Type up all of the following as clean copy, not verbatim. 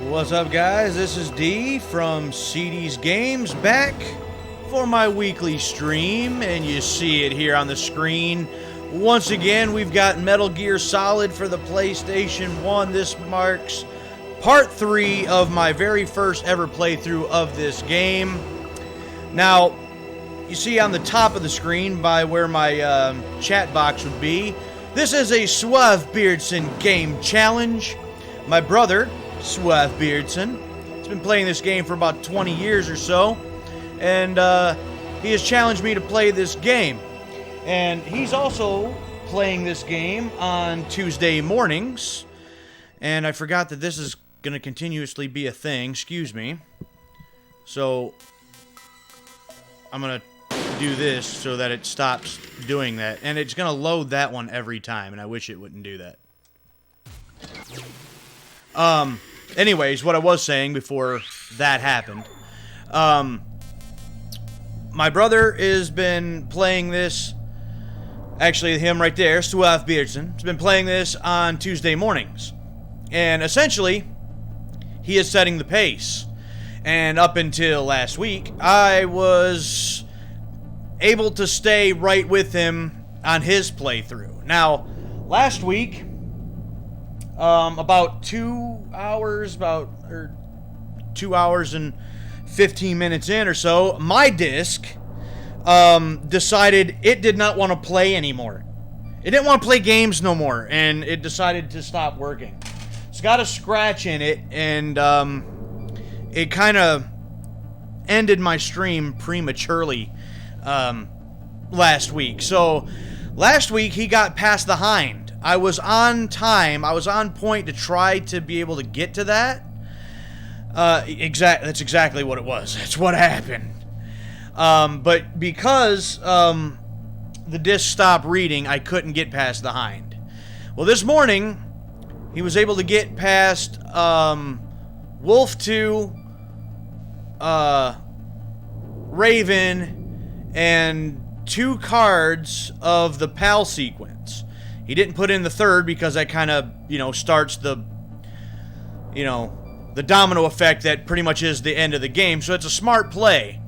What's up, guys? This is D from CD's Games, back for my weekly stream, and you see it here on the screen. Once again, we've got Metal Gear Solid for the PlayStation 1. This marks part 3 of my very first ever playthrough of this game. Now, you see on the top of the screen by where my chat box would be, this is a Suave Beardson game challenge. My brother, Suave Beardson, has been playing this game for about 20 years or so, and he has challenged me to play this game. And he's also playing this game on Tuesday mornings, and I forgot that this is going to continuously be a thing, excuse me. So, I'm going to do this so that it stops doing that, and it's going to load that one every time, and I wish it wouldn't do that. Anyways, what I was saying before that happened, my brother has been playing this, actually him right there, Suave Beardson, has been playing this on Tuesday mornings, and essentially, he is setting the pace, and up until last week, I was able to stay right with him on his playthrough. Now, last week, about 2 hours, 2 hours and 15 minutes in or so, my disc decided it did not want to play anymore. It didn't want to play games no more, and it decided to stop working. It's got a scratch in it, and it kind of ended my stream prematurely last week. So, last week he got past the hind. I was on time. I was on point to try to be able to get to that. That's exactly what it was. That's what happened. But because the disc stopped reading, I couldn't get past the hind. Well, this morning, he was able to get past Wolf 2, Raven, and 2 cards of the PAL sequence. He didn't put in the third because that kind of, starts the domino effect that pretty much is the end of the game. So it's a smart play,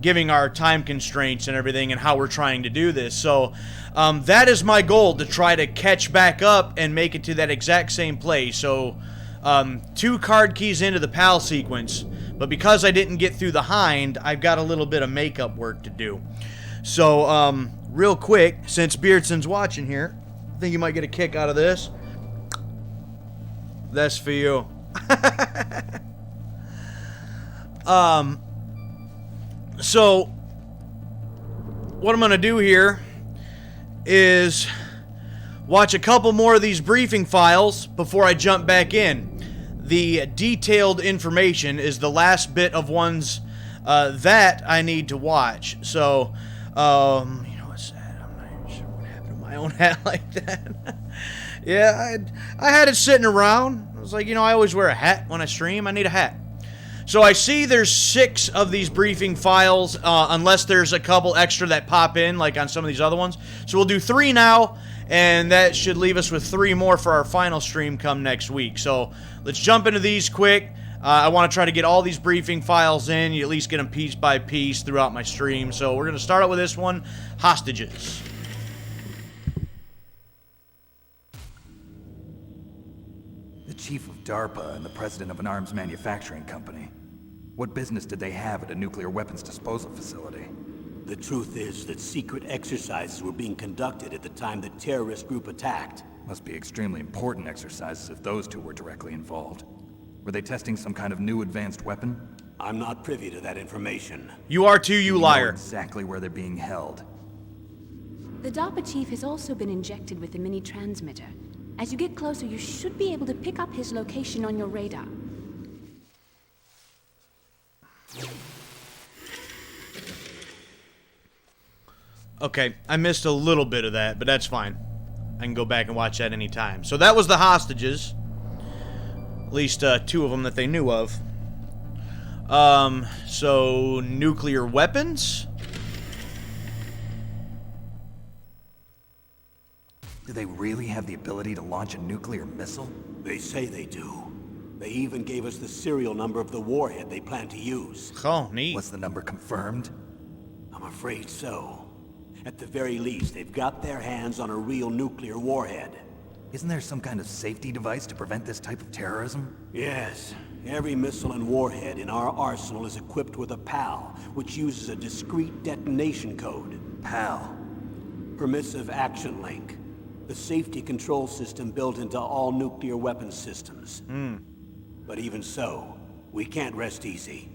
giving our time constraints and everything and how we're trying to do this. So that is my goal, to try to catch back up and make it to that exact same play. So 2 card keys into the PAL sequence, but because I didn't get through the hind, I've got a little bit of makeup work to do. So, real quick, since Beardson's watching here, I think you might get a kick out of this. That's for you. So, what I'm going to do here is watch a couple more of these briefing files before I jump back in. The detailed information is the last bit of ones that I need to watch. So, what's that? I'm not even sure what happened to my own hat like that. Yeah, I had it sitting around. I was like, I always wear a hat when I stream. I need a hat. So I see there's 6 of these briefing files, unless there's a couple extra that pop in, like on some of these other ones. So we'll do 3 now, and that should leave us with 3 more for our final stream come next week. So let's jump into these quick. I want to try to get all these briefing files in. You at least get them piece by piece throughout my stream. So we're going to start out with this one, hostages. The chief of DARPA and the president of an arms manufacturing company. What business did they have at a nuclear weapons disposal facility? The truth is that secret exercises were being conducted at the time the terrorist group attacked. Must be extremely important exercises if those two were directly involved. Were they testing some kind of new advanced weapon? I'm not privy to that information. You are too, you liar. Know exactly where they're being held. The DARPA chief has also been injected with a mini transmitter. As you get closer, you should be able to pick up his location on your radar. Okay, I missed a little bit of that, but that's fine. I can go back and watch that anytime. So that was the hostages. At least 2 of them that they knew of. So nuclear weapons. Do they really have the ability to launch a nuclear missile? They say they do. They even gave us the serial number of the warhead they plan to use. Oh, neat. Was the number confirmed? I'm afraid so. At the very least, they've got their hands on a real nuclear warhead. Isn't there some kind of safety device to prevent this type of terrorism? Yes. Every missile and warhead in our arsenal is equipped with a PAL, which uses a discrete detonation code. PAL. Permissive Action Link. The safety control system built into all nuclear weapons systems. But even so, we can't rest easy.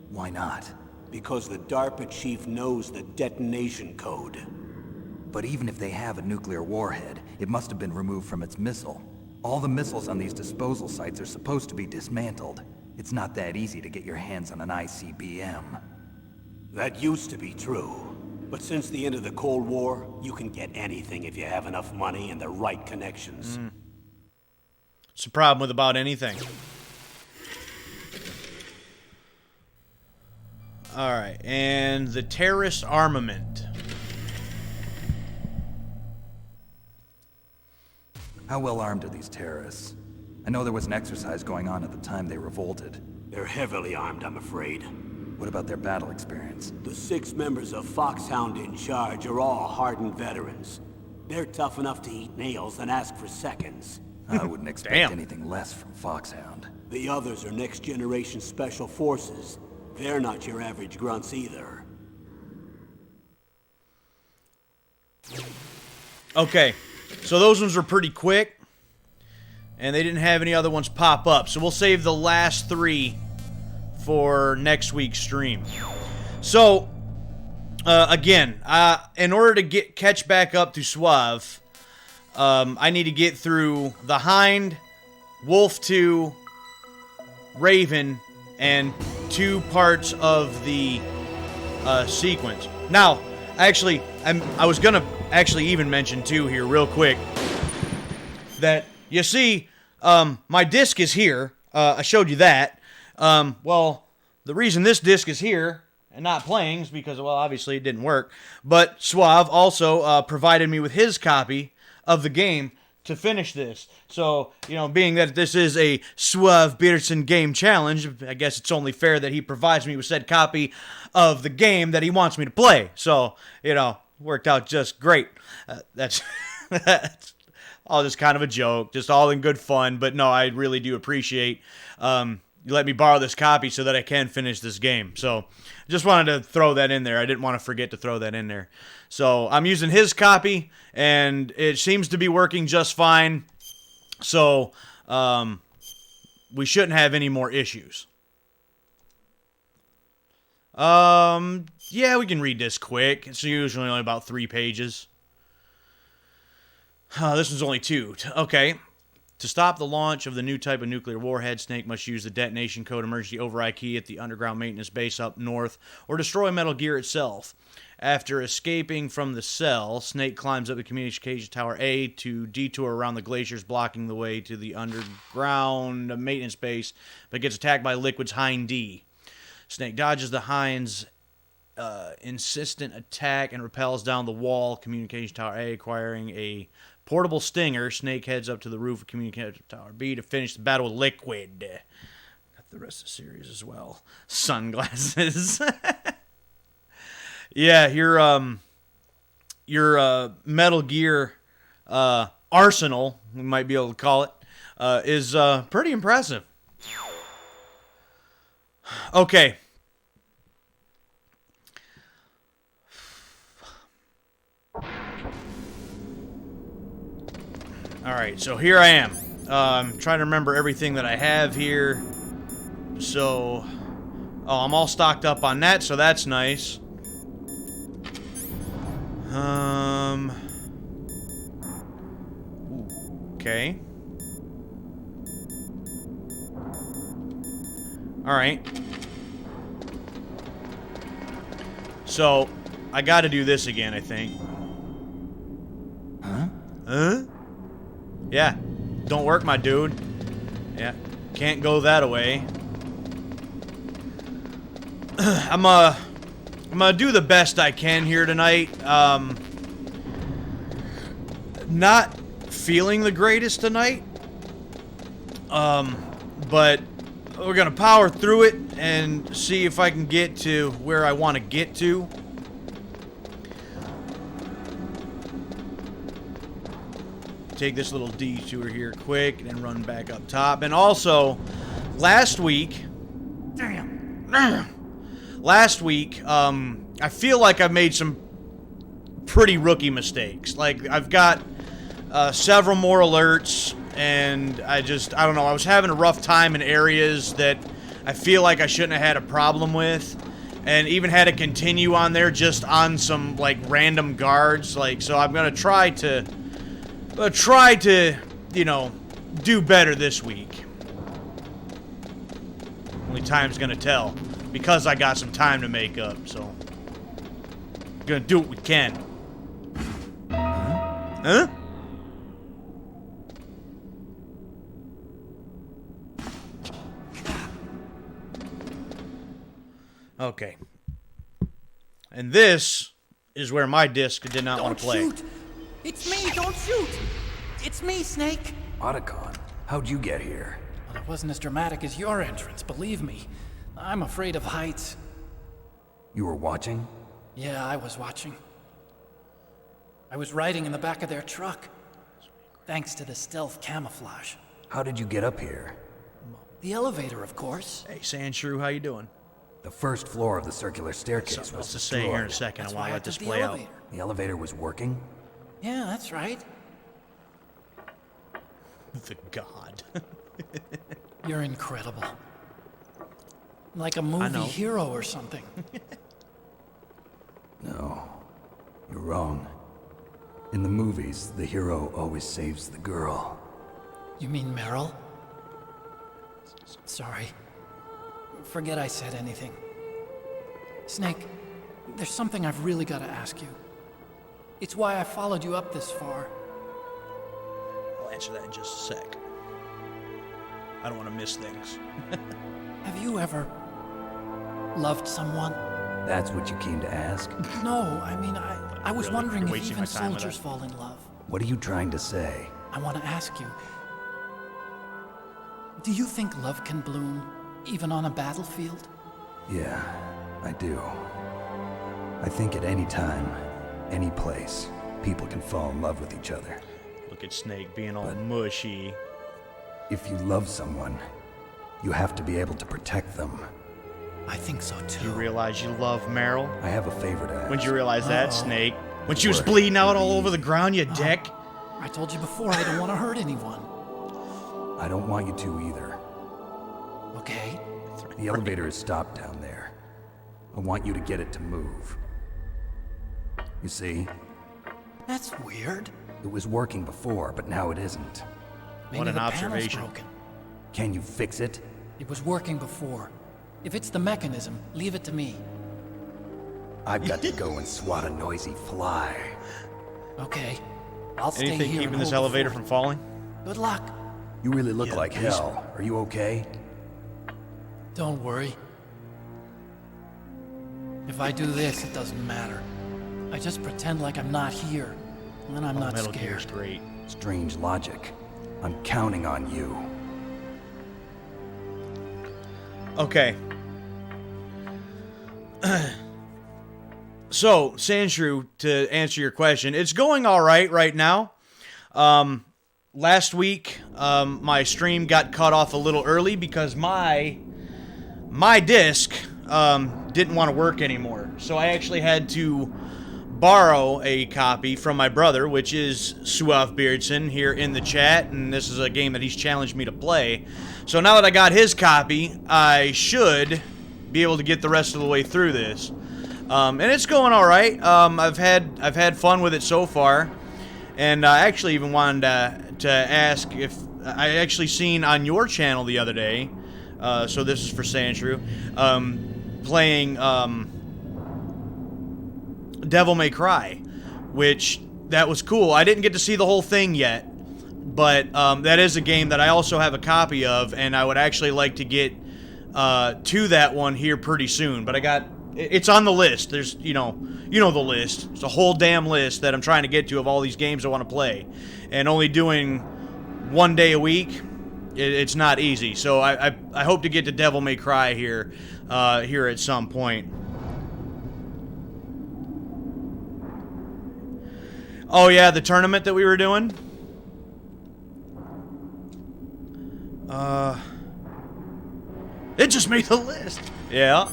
Why not? Because the DARPA chief knows the detonation code. But even if they have a nuclear warhead, it must have been removed from its missile. All the missiles on these disposal sites are supposed to be dismantled. It's not that easy to get your hands on an ICBM. That used to be true. But since the end of the Cold War, you can get anything if you have enough money and the right connections. It's a problem with about anything. Alright, and the terrorist armament. How well armed are these terrorists? I know there was an exercise going on at the time they revolted. They're heavily armed, I'm afraid. What about their battle experience? The 6 members of Foxhound in charge are all hardened veterans. They're tough enough to eat nails and ask for seconds. I wouldn't expect Damn. anything less from Foxhound. The others are next-generation special forces. They're not your average grunts either. Okay, so those ones were pretty quick, and they didn't have any other ones pop up, so we'll save the last 3 for next week's stream. So, again, in order to catch back up to Suave, I need to get through the Hind, Wolf 2, Raven, and 2 parts of the sequence. Now, actually, I was gonna actually even mention too here real quick that you see my disc is here. I showed you that. Well, the reason this disc is here and not playing is because, well, obviously it didn't work. But Suave also provided me with his copy of the game to finish this. So, you know, being that this is a Suave Beardson game challenge, I guess it's only fair that he provides me with said copy of the game that he wants me to play. So, you know, worked out just great. That's all just kind of a joke, just all in good fun. But no, I really do appreciate you let me borrow this copy so that I can finish this game. So just wanted to throw that in there. I didn't want to forget to throw that in there. So I'm using his copy, and it seems to be working just fine. So we shouldn't have any more issues. Yeah, we can read this quick. It's usually only about 3 pages. This one's only 2. Okay. To stop the launch of the new type of nuclear warhead, Snake must use the detonation code emergency override key at the underground maintenance base up north, or destroy Metal Gear itself. After escaping from the cell, Snake climbs up the communication tower A to detour around the glaciers, blocking the way to the underground maintenance base, but gets attacked by Liquid's Hind D. Snake dodges the Hind's insistent attack and rappels down the wall, communication tower A, acquiring a portable stinger. Snake heads up to the roof of communication tower B to finish the battle with Liquid. Got the rest of the series as well. Sunglasses. Yeah, your Metal Gear arsenal, we might be able to call it, is pretty impressive. Okay. Alright, so here I am. I'm trying to remember everything that I have here. So, I'm all stocked up on that, so that's nice. Okay. Alright. So, I gotta do this again, I think. Huh? Yeah. Don't work, my dude. Yeah. Can't go that away. I'm gonna do the best I can here tonight. Not feeling the greatest tonight. but we're gonna power through it and see if I can get to where I want to get to. Take this little detour here quick and then run back up top. And also, last week, I feel like I've made some pretty rookie mistakes. Like, I've got several more alerts, and I don't know, I was having a rough time in areas that I feel like I shouldn't have had a problem with, and even had to continue on there just on some, like, random guards. Like, so I'm gonna try to, you know, do better this week. Only time's gonna tell, because I got some time to make up, so gonna do what we can. Huh? Okay. And this is where my disc did not want to play. Don't shoot! It's me! Don't shoot! It's me, Snake! Otacon, how'd you get here? Well, it wasn't as dramatic as your entrance, believe me. I'm afraid of heights. You were watching? Yeah, I was watching. I was riding in the back of their truck. Thanks to the stealth camouflage. How did you get up here? The elevator, of course. Hey, Sandshrew, how you doing? The first floor of the circular staircase Something was else to say here in a destroyed. second. That's I why want to I let this took the play out. elevator. The elevator was working? Yeah, that's right. The god. You're incredible. Like a movie know. hero or something. No, you're wrong. In the movies, the hero always saves the girl. You mean Meryl? Sorry. Forget I said anything. Snake, there's something I've really got to ask you. It's why I followed you up this far. I'll answer that in just a sec. I don't want to miss things. Have you ever loved someone? That's what you came to ask? No, I mean, I was Really? wondering You're if wasting even my time with soldiers that. fall in love. What are you trying to say? I want to ask you, do you think love can bloom even on a battlefield? Yeah, I do. I think at any time, any place, people can fall in love with each other. Look at Snake being all mushy. If you love someone, you have to be able to protect them. I think so too. You realize you love Meryl? I have a favor to ask. When'd you realize that, Snake? When she was Word. bleeding out all over the ground, you dick? I told you before I don't want to hurt anyone. I don't want you to either. Okay? The elevator is stopped down there. I want you to get it to move. You see, That's weird. it was working before, but now it isn't. Maybe What an the observation. panel's broken. Can you fix it? It was working before. If it's the mechanism, leave it to me. I've got to go and swat a noisy fly. Okay. I'll stay Anything here keeping and this hold the elevator fort. from falling? Good luck. You really look Yeah, like please. hell. Are you okay? Don't worry. If I do this, it doesn't matter. I just pretend like I'm not here. And then I'm not Metal Gear's scared. great. Strange logic. I'm counting on you. Okay. So, Sandshrew, to answer your question, it's going all right now. Last week, my stream got cut off a little early because my disc didn't want to work anymore. So I actually had to borrow a copy from my brother, which is Suave Beardson here in the chat, and this is a game that he's challenged me to play. So now that I got his copy, I should be able to get the rest of the way through this. And it's going all right. I've had fun with it so far, and I actually even wanted to ask if I actually seen on your channel the other day. So this is for Sandshrew, playing Devil May Cry, which that was cool. I didn't get to see the whole thing yet, but that is a game that I also have a copy of, and I would actually like to get to that one here pretty soon. But it's on the list. There's, you know the list. It's a whole damn list that I'm trying to get to of all these games I want to play, and only doing one day a week. it's not easy. So I hope to get to Devil May Cry here at some point. Oh yeah, the tournament that we were doing. It just made the list. Yeah.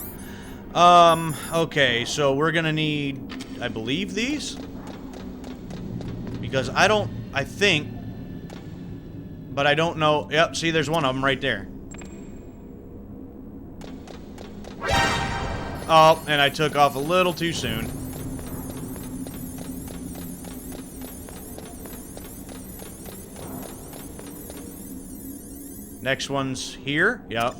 Okay, so we're gonna need, I believe, these? Because I think, but I don't know. Yep, see, there's one of them right there. Oh, and I took off a little too soon. Next one's here. Yep.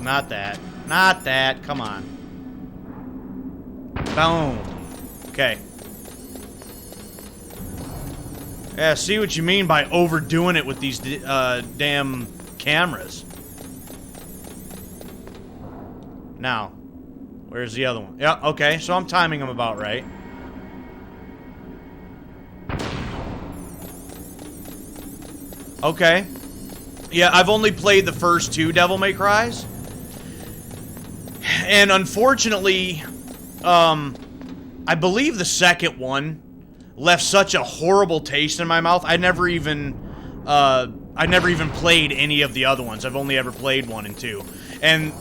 Not that. Not that. Come on. Boom. Okay. Yeah, see what you mean by overdoing it with these damn cameras. Now, where's the other one? Yeah, okay, so I'm timing them about right. Okay. Yeah, I've only played the first 2 Devil May Cries. And unfortunately, I believe the second one left such a horrible taste in my mouth. I never even played any of the other ones. I've only ever played 1 and 2. And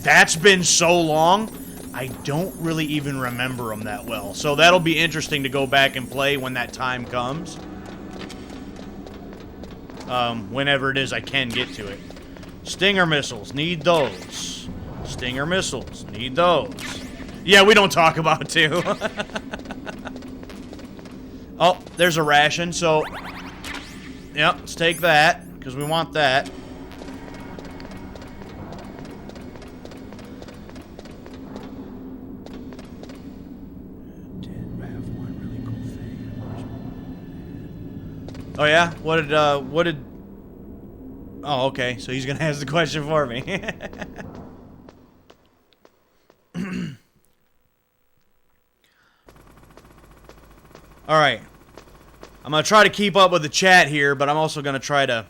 that's been so long, I don't really even remember them that well. So that'll be interesting to go back and play when that time comes. Whenever it is I can get to it. Stinger missiles, need those. Stinger missiles, need those. Yeah, we don't talk about it too. Oh, there's a ration, so... Yep, let's take that, because we want that. Oh yeah? What did... Oh, okay. So he's gonna ask the question for me. Alright. I'm gonna try to keep up with the chat here, but I'm also gonna try to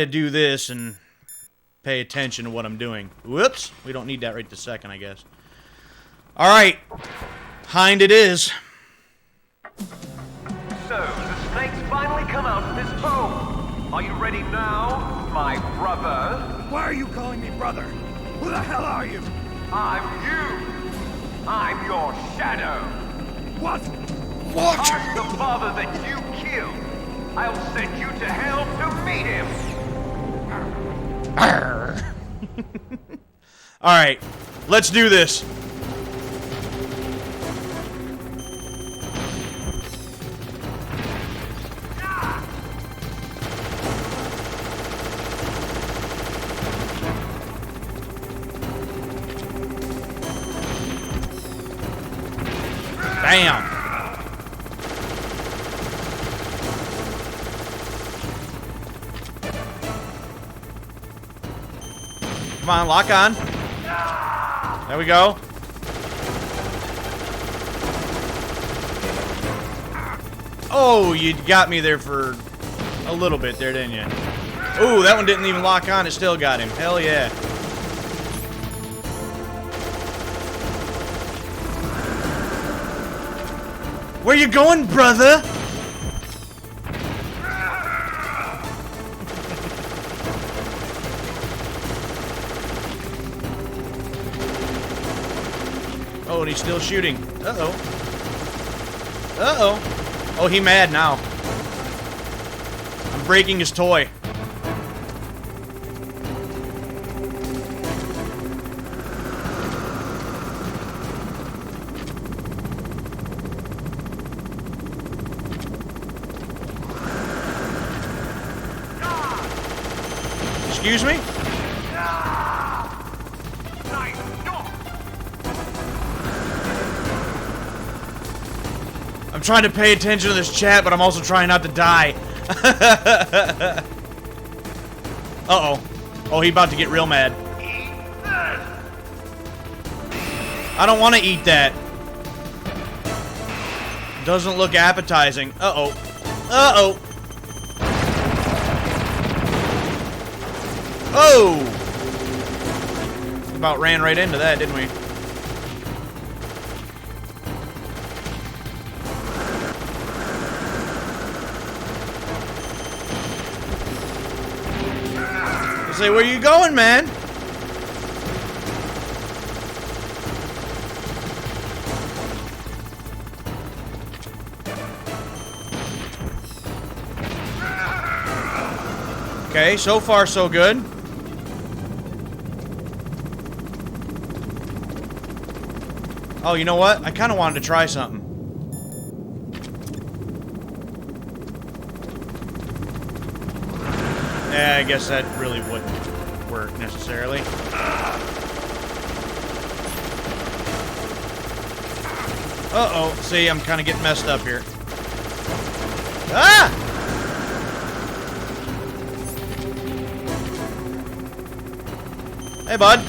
do this and pay attention to what I'm doing. Whoops. We don't need that right this second, I guess. Alright. Hind it is. So, the snakes finally come out of this home. Are you ready now, my brother? Why are you calling me brother? Who the hell are you? I'm you. I'm your shadow. What? I'm the father that you killed. I'll send you to hell to meet him. Alright. Let's do this. Bam! Come on, lock on. There we go. Oh, you got me there for a little bit there, didn't you? Ooh, that one didn't even lock on. It still got him. Hell yeah. Where you going, brother? Oh, and he's still shooting. Uh-oh. Uh-oh. Oh, he mad now. I'm breaking his toy. Excuse me? I'm trying to pay attention to this chat, but I'm also trying not to die. Uh-oh. Oh, he about to get real mad. I don't want to eat that. Doesn't look appetizing. Uh-oh. Uh-oh. Oh! About ran right into that, didn't we? Say, where you going, man? Okay, so far so good. Oh, you know what? I kind of wanted to try something. Yeah, I guess that really wouldn't work necessarily. Uh-oh. See, I'm kind of getting messed up here. Ah! Hey, bud.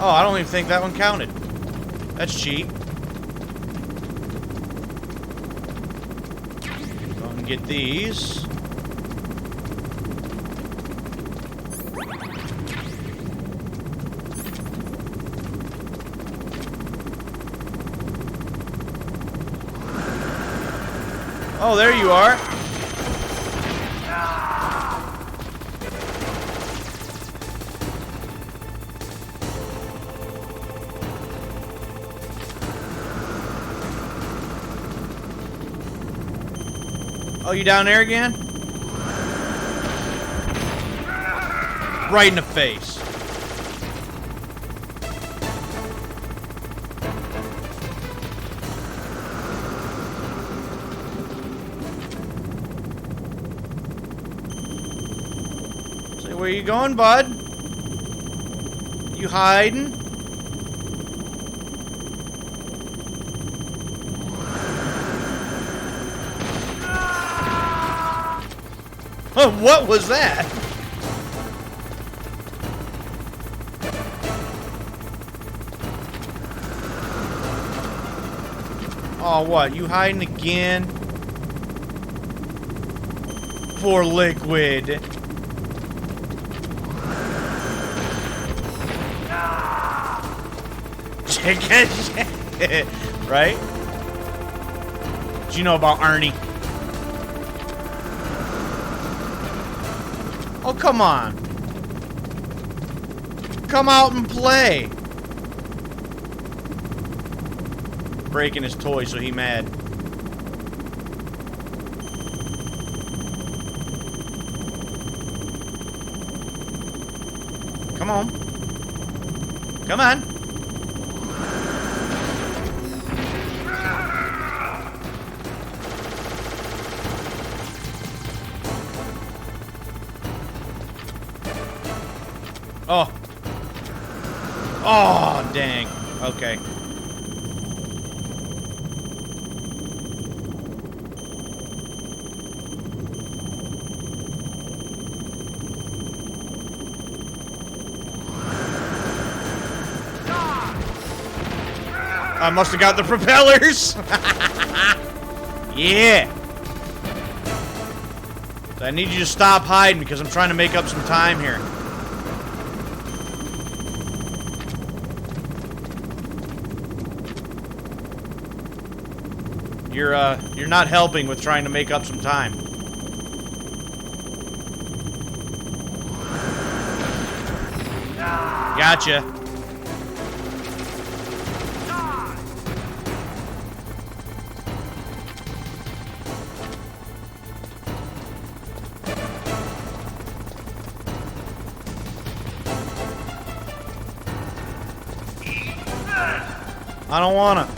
Oh, I don't even think that one counted. That's cheap. Go and get these. Oh, there you are. Oh, you down there again? Right in the face. Say, where you going, bud? You hiding? What was that? Oh, what? You hiding again? For liquid. Chicken shit. Right? What you know about Arnie? Oh, come on. Come out and play. Breaking his toy, so he mad. Come on. Come on. Oh. Oh, dang. Okay. I must have got the propellers. Yeah. So I need you to stop hiding because I'm trying to make up some time here. You're not helping with trying to make up some time. Gotcha. I don't wanna.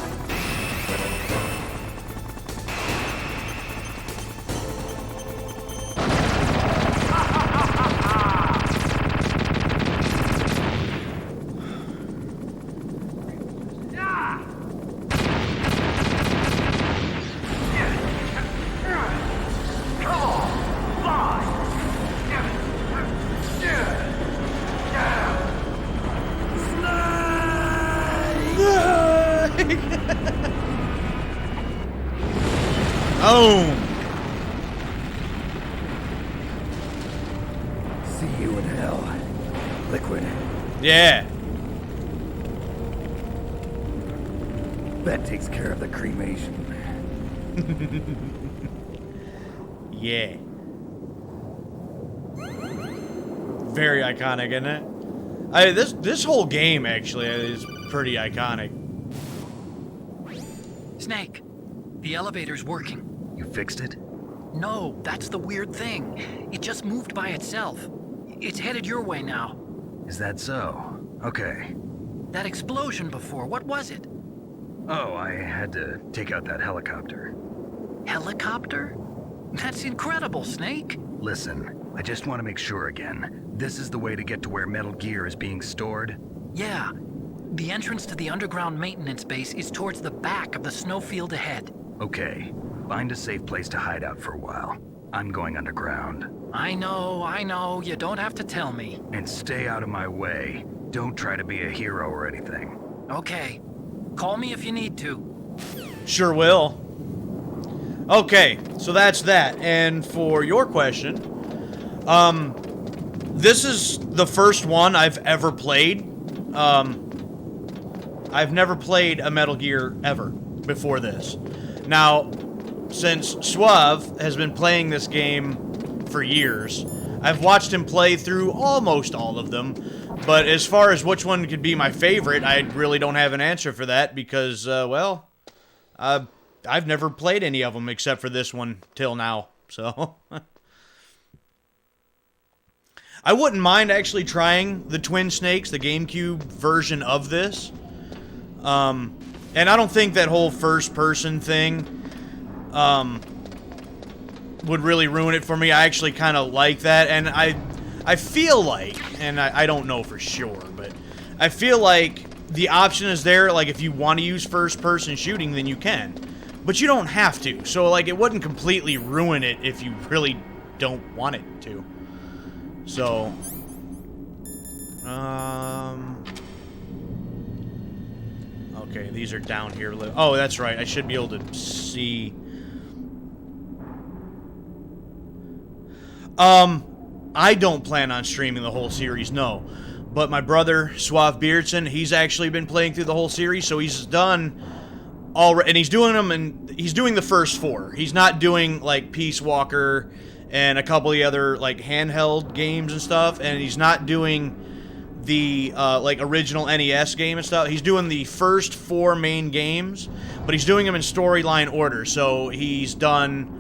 Boom. See you in hell, Liquid. Yeah. That takes care of the cremation. Yeah. Very iconic, isn't it? This whole game actually is pretty iconic. Snake, the elevator's working. You fixed it? No, that's the weird thing. It just moved by itself. It's headed your way now. Is that so? Okay. That explosion before, what was it? Oh, I had to take out that helicopter. Helicopter? That's incredible, Snake. Listen, I just want to make sure again. This is the way to get to where Metal Gear is being stored? Yeah. The entrance to the underground maintenance base is towards the back of the snowfield ahead. Okay. Find a safe place to hide out for a while. I'm going underground. I know. You don't have to tell me. And stay out of my way. Don't try to be a hero or anything. Okay. Call me if you need to. Sure will. Okay, so that's that. And for your question, this is the first one I've ever played. I've never played a Metal Gear ever before this. Now, since Suave has been playing this game for years, I've watched him play through almost all of them. But as far as which one could be my favorite, I really don't have an answer for that because, well, I've never played any of them except for this one till now. So I wouldn't mind actually trying the Twin Snakes, the GameCube version of this. And I don't think that whole first-person thing would really ruin it for me. I actually kind of like that, and I feel like, and I don't know for sure, but I feel like the option is there, like if you want to use first-person shooting, then you can. But you don't have to, so like it wouldn't completely ruin it if you really don't want it to. So, okay, these are down here. Oh, that's right, I should be able to see. I don't plan on streaming the whole series, no. But my brother, Suave Beardson, he's actually been playing through the whole series, so he's done all, and he's doing them, and he's doing the first 4. He's not doing like Peace Walker and a couple of the other like handheld games and stuff, and he's not doing the like original NES game and stuff. He's doing the first 4 main games, but he's doing them in storyline order. So he's done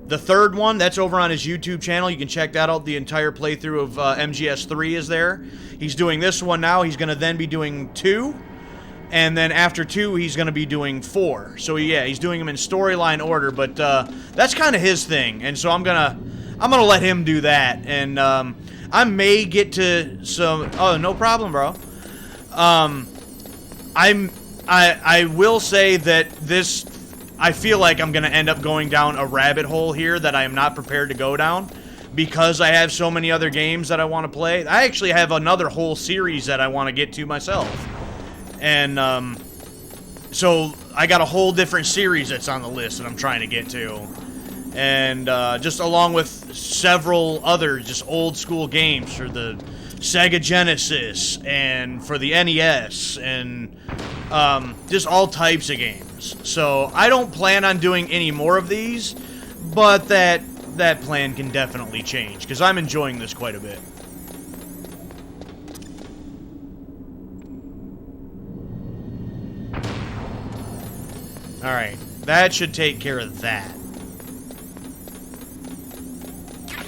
the 3rd one, that's over on his YouTube channel. You can check that out. The entire playthrough of MGS3 is there. He's doing this one now. He's going to then be doing 2. And then after 2, he's going to be doing 4. So yeah, he's doing them in storyline order. But that's kind of his thing. And so I'm gonna let him do that. And I may get to some... Oh, no problem, bro. I will say that this... I feel like I'm going to end up going down a rabbit hole here that I am not prepared to go down because I have so many other games that I want to play. I actually have another whole series that I want to get to myself. And so I got a whole different series that's on the list that I'm trying to get to. And just along with several other just old school games for the Sega Genesis and for the NES and just all types of games. So I don't plan on doing any more of these, but that plan can definitely change because I'm enjoying this quite a bit. Alright, that should take care of that.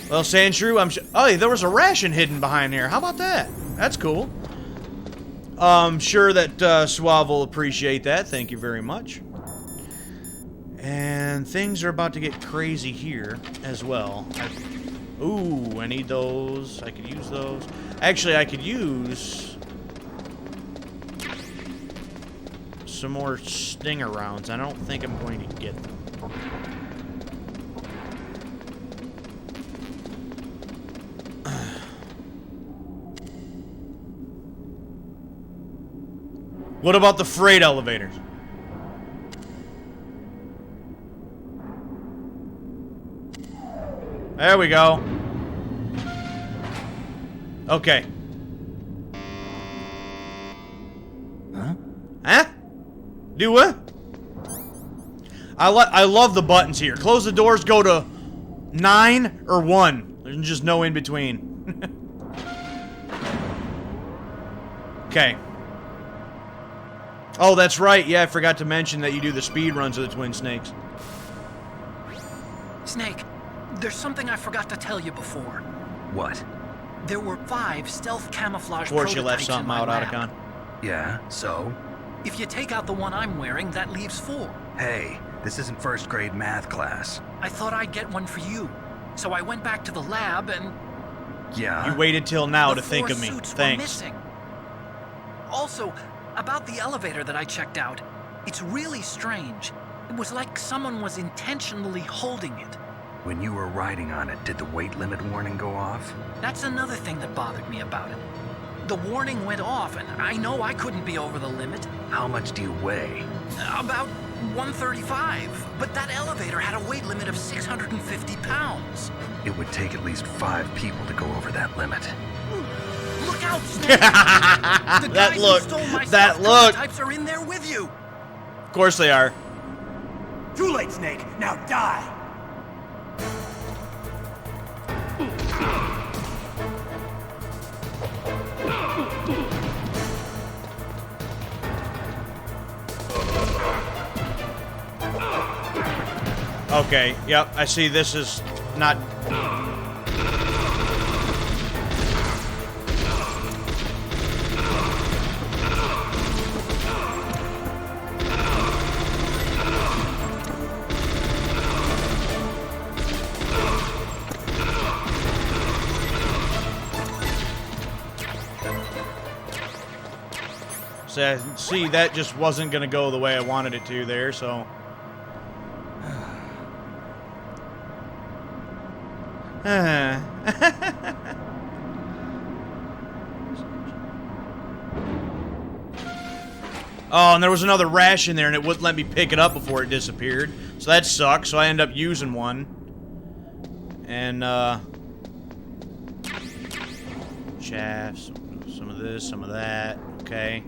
Well, Sandshrew, oh, there was a ration hidden behind here. How about that? That's cool. I'm sure that Suave will appreciate that. Thank you very much. And things are about to get crazy here as well. Ooh, I need those. I could use those. Actually, I could use some more stinger rounds. I don't think I'm going to get them. What about the freight elevators? There we go. Okay. Huh? Huh? Do what? I love the buttons here. Close the doors, go to 9 or 1. There's just no in between. Okay. Oh, that's right. Yeah, I forgot to mention that you do the speed runs of the Twin Snakes. Snake, there's something I forgot to tell you before. What? There were 5 stealth camouflage Of course you prototypes left in something my out, lab. Otacon. Yeah, so? If you take out the one I'm wearing, that leaves 4. Hey, this isn't first grade math class. I thought I'd get one for you. So I went back to the lab and Yeah? You waited till now the to think 4 of me. suits were Thanks. missing. Also, about the elevator that I checked out, it's really strange. It was like someone was intentionally holding it. When you were riding on it, did the weight limit warning go off? That's another thing that bothered me about it. The warning went off, and I know I couldn't be over the limit. How much do you weigh? About 135, but that elevator had a weight limit of 650 pounds. It would take at least 5 people to go over that limit. Look out, Snake! The That guys look. who stole my That stealth look. prototypes are in there with you. Of course they are. Too late, Snake. Now die. Okay, yep, I see this is not... See, that just wasn't gonna go the way I wanted it to there, so... Oh, and there was another rash in there, and it wouldn't let me pick it up before it disappeared. So that sucks, so I end up using one. And, shafts, some of this, some of that, okay.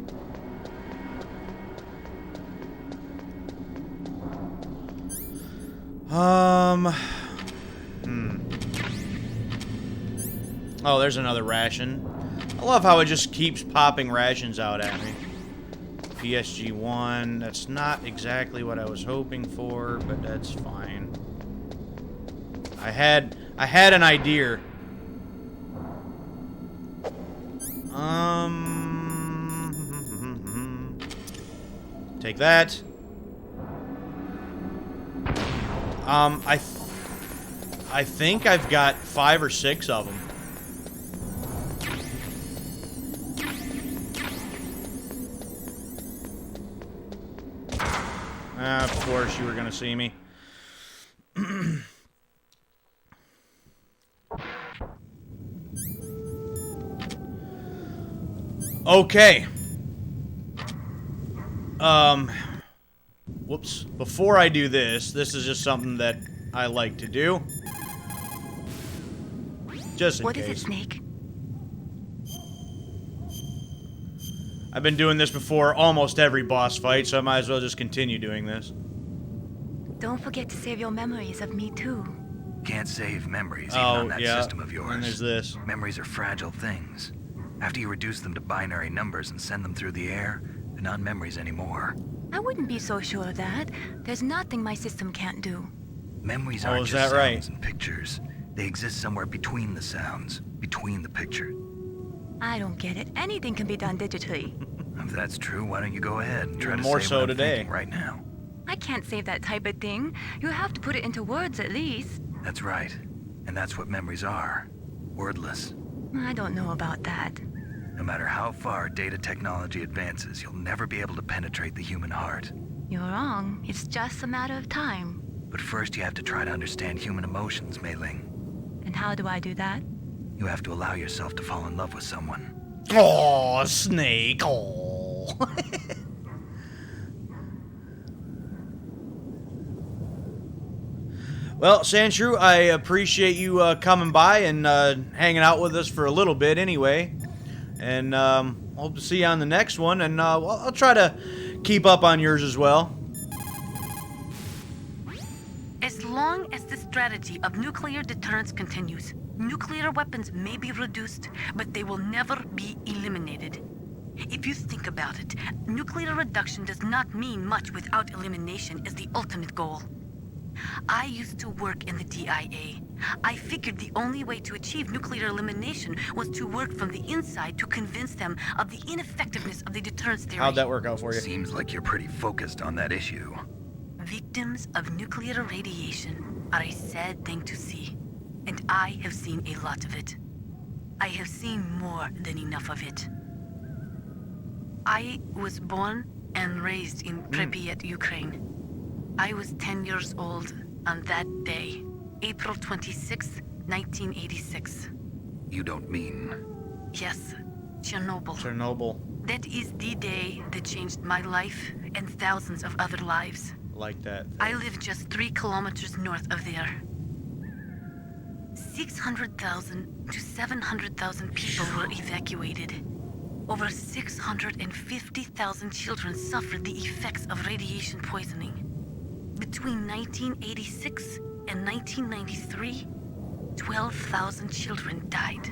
Oh, there's another ration. I love how it just keeps popping rations out at me. PSG-1, that's not exactly what I was hoping for, but that's fine. I had an idea. Take that. I think I've got 5 or 6 of them. Of course you were gonna see me. Okay. Whoops. Before I do this, this is just something that I like to do. Just in What case. is it, Snake? I've been doing this before almost every boss fight, so I might as well just continue doing this. Don't forget to save your memories of me, too. Can't save memories even Oh, on that yeah. system of yours. And there's this. Memories are fragile things. After you reduce them to binary numbers and send them through the air, they're not memories anymore. I wouldn't be so sure of that. There's nothing my system can't do. Memories Oh, aren't is just that right? sounds and pictures. They exist somewhere between the sounds, between the picture. I don't get it. Anything can be done digitally. If that's true, why don't you go ahead and try Even to more say so what I'm today. thinking right now? I can't save that type of thing. You have to put it into words at least. That's right. And that's what memories are. Wordless. I don't know about that. No matter how far data technology advances, you'll never be able to penetrate the human heart. You're wrong. It's just a matter of time. But first you have to try to understand human emotions, Mei Ling. And how do I do that? You have to allow yourself to fall in love with someone. Oh, Snake. Oh. Well, Sandshrew, I appreciate you coming by and hanging out with us for a little bit anyway. And hope to see you on the next one. And I'll try to keep up on yours as well. As long as the strategy of nuclear deterrence continues, nuclear weapons may be reduced, but they will never be eliminated. If you think about it, nuclear reduction does not mean much without elimination as the ultimate goal. I used to work in the DIA. I figured the only way to achieve nuclear elimination was to work from the inside to convince them of the ineffectiveness of the deterrence theory. How'd that work out for you? Seems like you're pretty focused on that issue. Victims of nuclear radiation are a sad thing to see, and I have seen a lot of it. I have seen more than enough of it. I was born and raised in Pripyat, Ukraine. I was 10 years old on that day, April 26, 1986. You don't mean... Yes, Chernobyl. Chernobyl. That is the day that changed my life and thousands of other lives. Like that. I live just 3 kilometers north of there. 600,000 to 700,000 people were evacuated. Over 650,000 children suffered the effects of radiation poisoning. Between 1986 and 1993, 12,000 children died.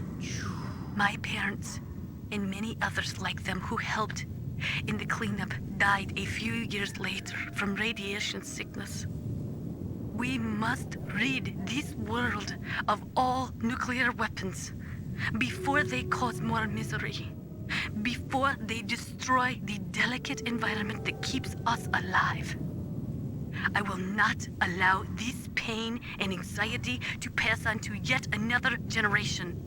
My parents, and many others like them who helped in the cleanup, died a few years later from radiation sickness. We must rid this world of all nuclear weapons before they cause more misery, before they destroy the delicate environment that keeps us alive. I will not allow this pain and anxiety to pass on to yet another generation.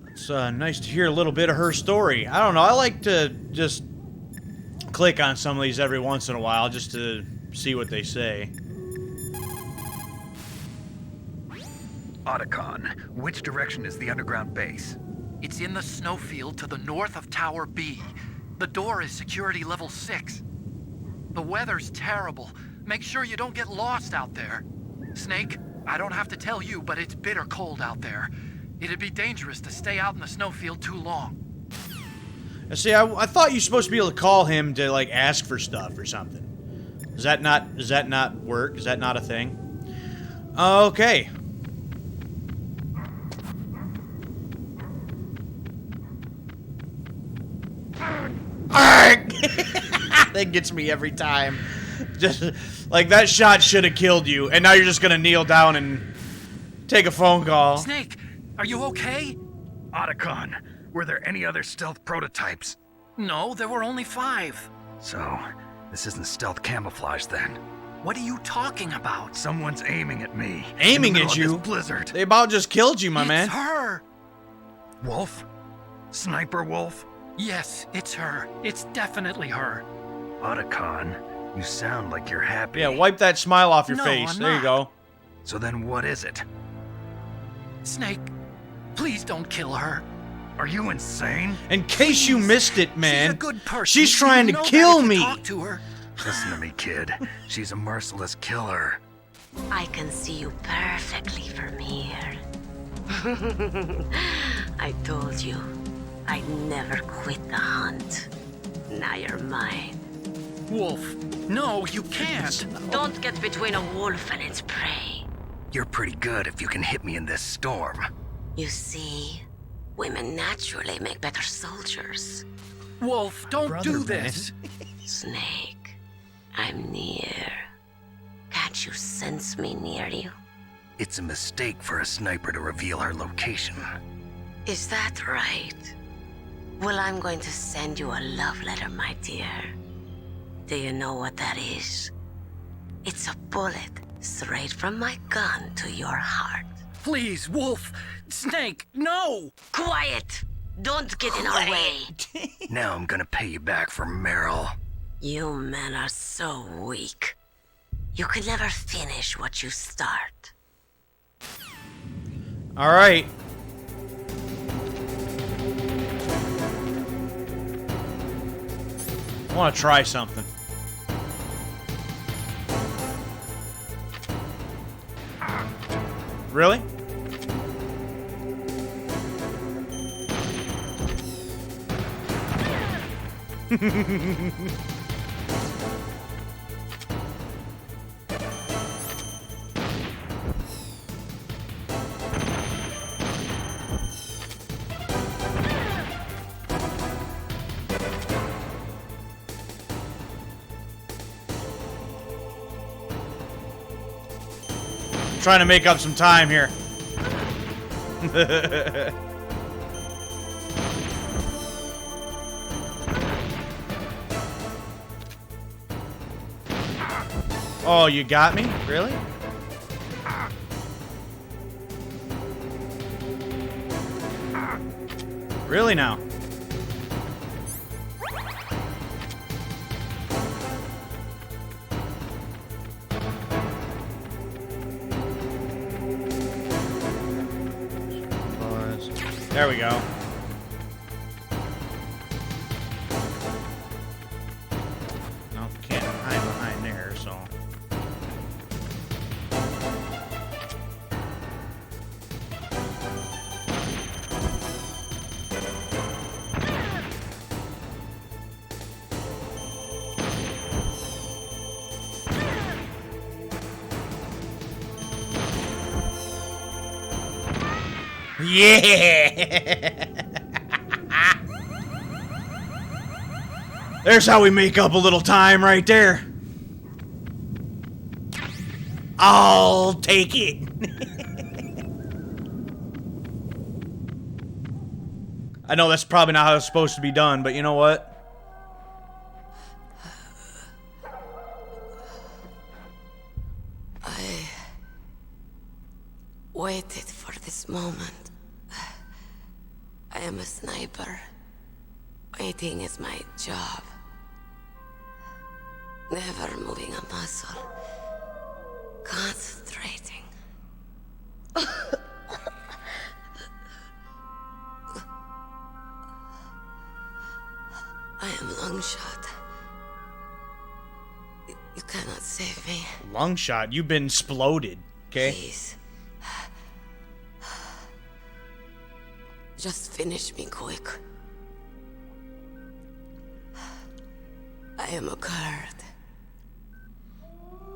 It's nice to hear a little bit of her story. I don't know, I like to just click on some of these every once in a while just to see what they say. Otacon, which direction is the underground base? It's in the snowfield to the north of Tower B. The door is security level 6. The weather's terrible. Make sure you don't get lost out there. Snake, I don't have to tell you, but it's bitter cold out there. It'd be dangerous to stay out in the snowfield too long. See, I thought you're supposed to be able to call him to, like, ask for stuff or something. Does that not work? Is that not a thing? Okay. Alright! That gets me every time. Just, like, that shot should have killed you, and now you're just gonna kneel down and take a phone call. Snake, are you okay? Otacon, were there any other stealth prototypes? No, there were only 5. So, this isn't stealth camouflage then. What are you talking about? Someone's aiming at me. Aiming in the at middle you? of this blizzard. They about just killed you, my man. It's her! Wolf? Sniper Wolf? Yes, it's her. It's definitely her. Otacon, you sound like you're happy. Yeah, wipe that smile off your No, face. I'm There you not. go. So then what is it? Snake, please don't kill her. Are you insane? In case you missed it, man. She's a good person. She's trying You to know that kill if you me. Talk to her. Listen to me, kid. She's a merciless killer. I can see you perfectly from here. I told you, I'd never quit the hunt. Now you're mine. Wolf, no, you can't. Don't get between a wolf and its prey. You're pretty good if you can hit me in this storm. You see, women naturally make better soldiers. Wolf, don't do man. this. Snake, I'm near. Can't you sense me near you? It's a mistake for a sniper to reveal her location. Is that right? Well, I'm going to send you a love letter, my dear. Do you know what that is? It's a bullet straight from my gun to your heart. Please, Wolf. Snake, no! Quiet! Don't get in our way. Now I'm gonna pay you back for Meryl. You men are so weak. You can never finish what you start. All right. I want to try something. Really? Trying to make up some time here. Oh, you got me? Really? Really now? There we go. No, can't hide behind there, so. Yeah! There's how we make up a little time right there. I'll take it. I know that's probably not how it's supposed to be done, but you know what? I waited for this moment. I am a sniper. Waiting is my job. Never moving a muscle. Concentrating. I am Longshot. You cannot save me. Longshot, you've been exploded, okay? Please. Just finish me quick. I am a Kurd.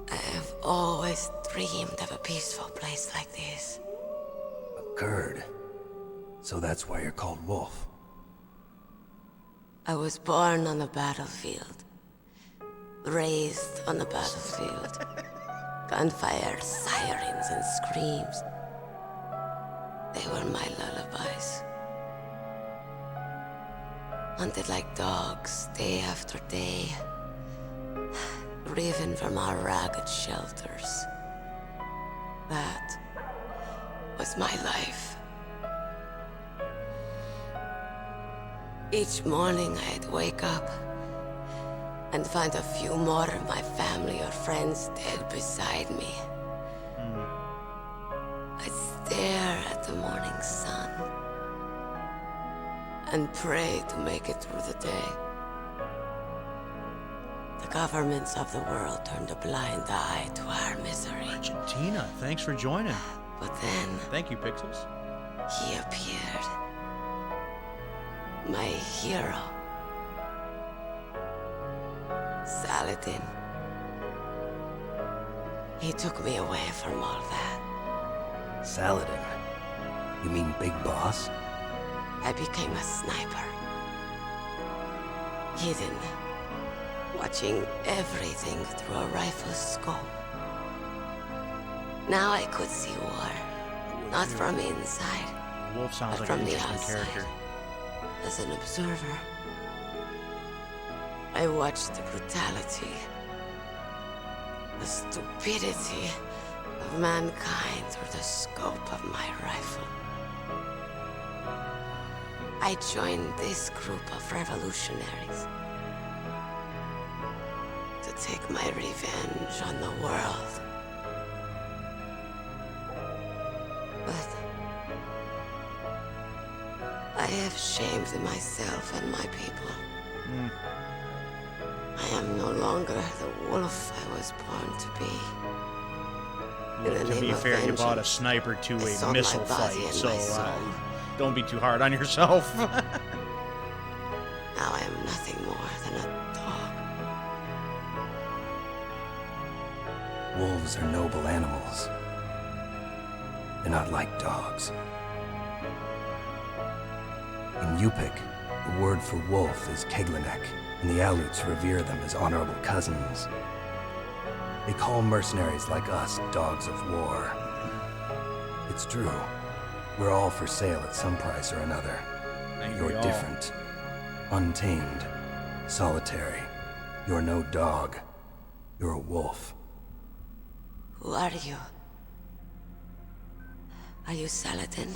I have always dreamed of a peaceful place like this. A Kurd. So that's why you're called Wolf. I was born on the battlefield. Raised on the battlefield. Gunfire, sirens, and screams. They were my lullabies. Hunted like dogs, day after day. Driven from our ragged shelters. That was my life. Each morning I'd wake up and find a few more of my family or friends dead beside me. I'd stare at the morning sun and pray to make it through the day. The governments of the world turned a blind eye to our misery. Argentina, thanks for joining. But then Thank you, Pixels. he appeared. My hero. Saladin. He took me away from all that. Saladin? You mean Big Boss? I became a sniper. Hidden. Watching everything through a rifle's scope. Now I could see war. Not from inside, Wolf sounds but like an from the interesting outside. character. As an observer, I watched the brutality, the stupidity of mankind through the scope of my rifle. I joined this group of revolutionaries to take my revenge on the world. But I have shamed myself and my people. I am no longer the wolf I was born to be. Look, to be fair, you bought a sniper to a missile fight, so don't be too hard on yourself. Now I am nothing more than a dog. Wolves are noble animals. They're not like dogs. In Yupik, the word for wolf is Keglanek, and the Aleuts revere them as honorable cousins. They call mercenaries like us dogs of war. It's true. We're all for sale at some price or another. You're different. Untamed. Solitary. You're no dog. You're a wolf. Who are you? Are you Saladin?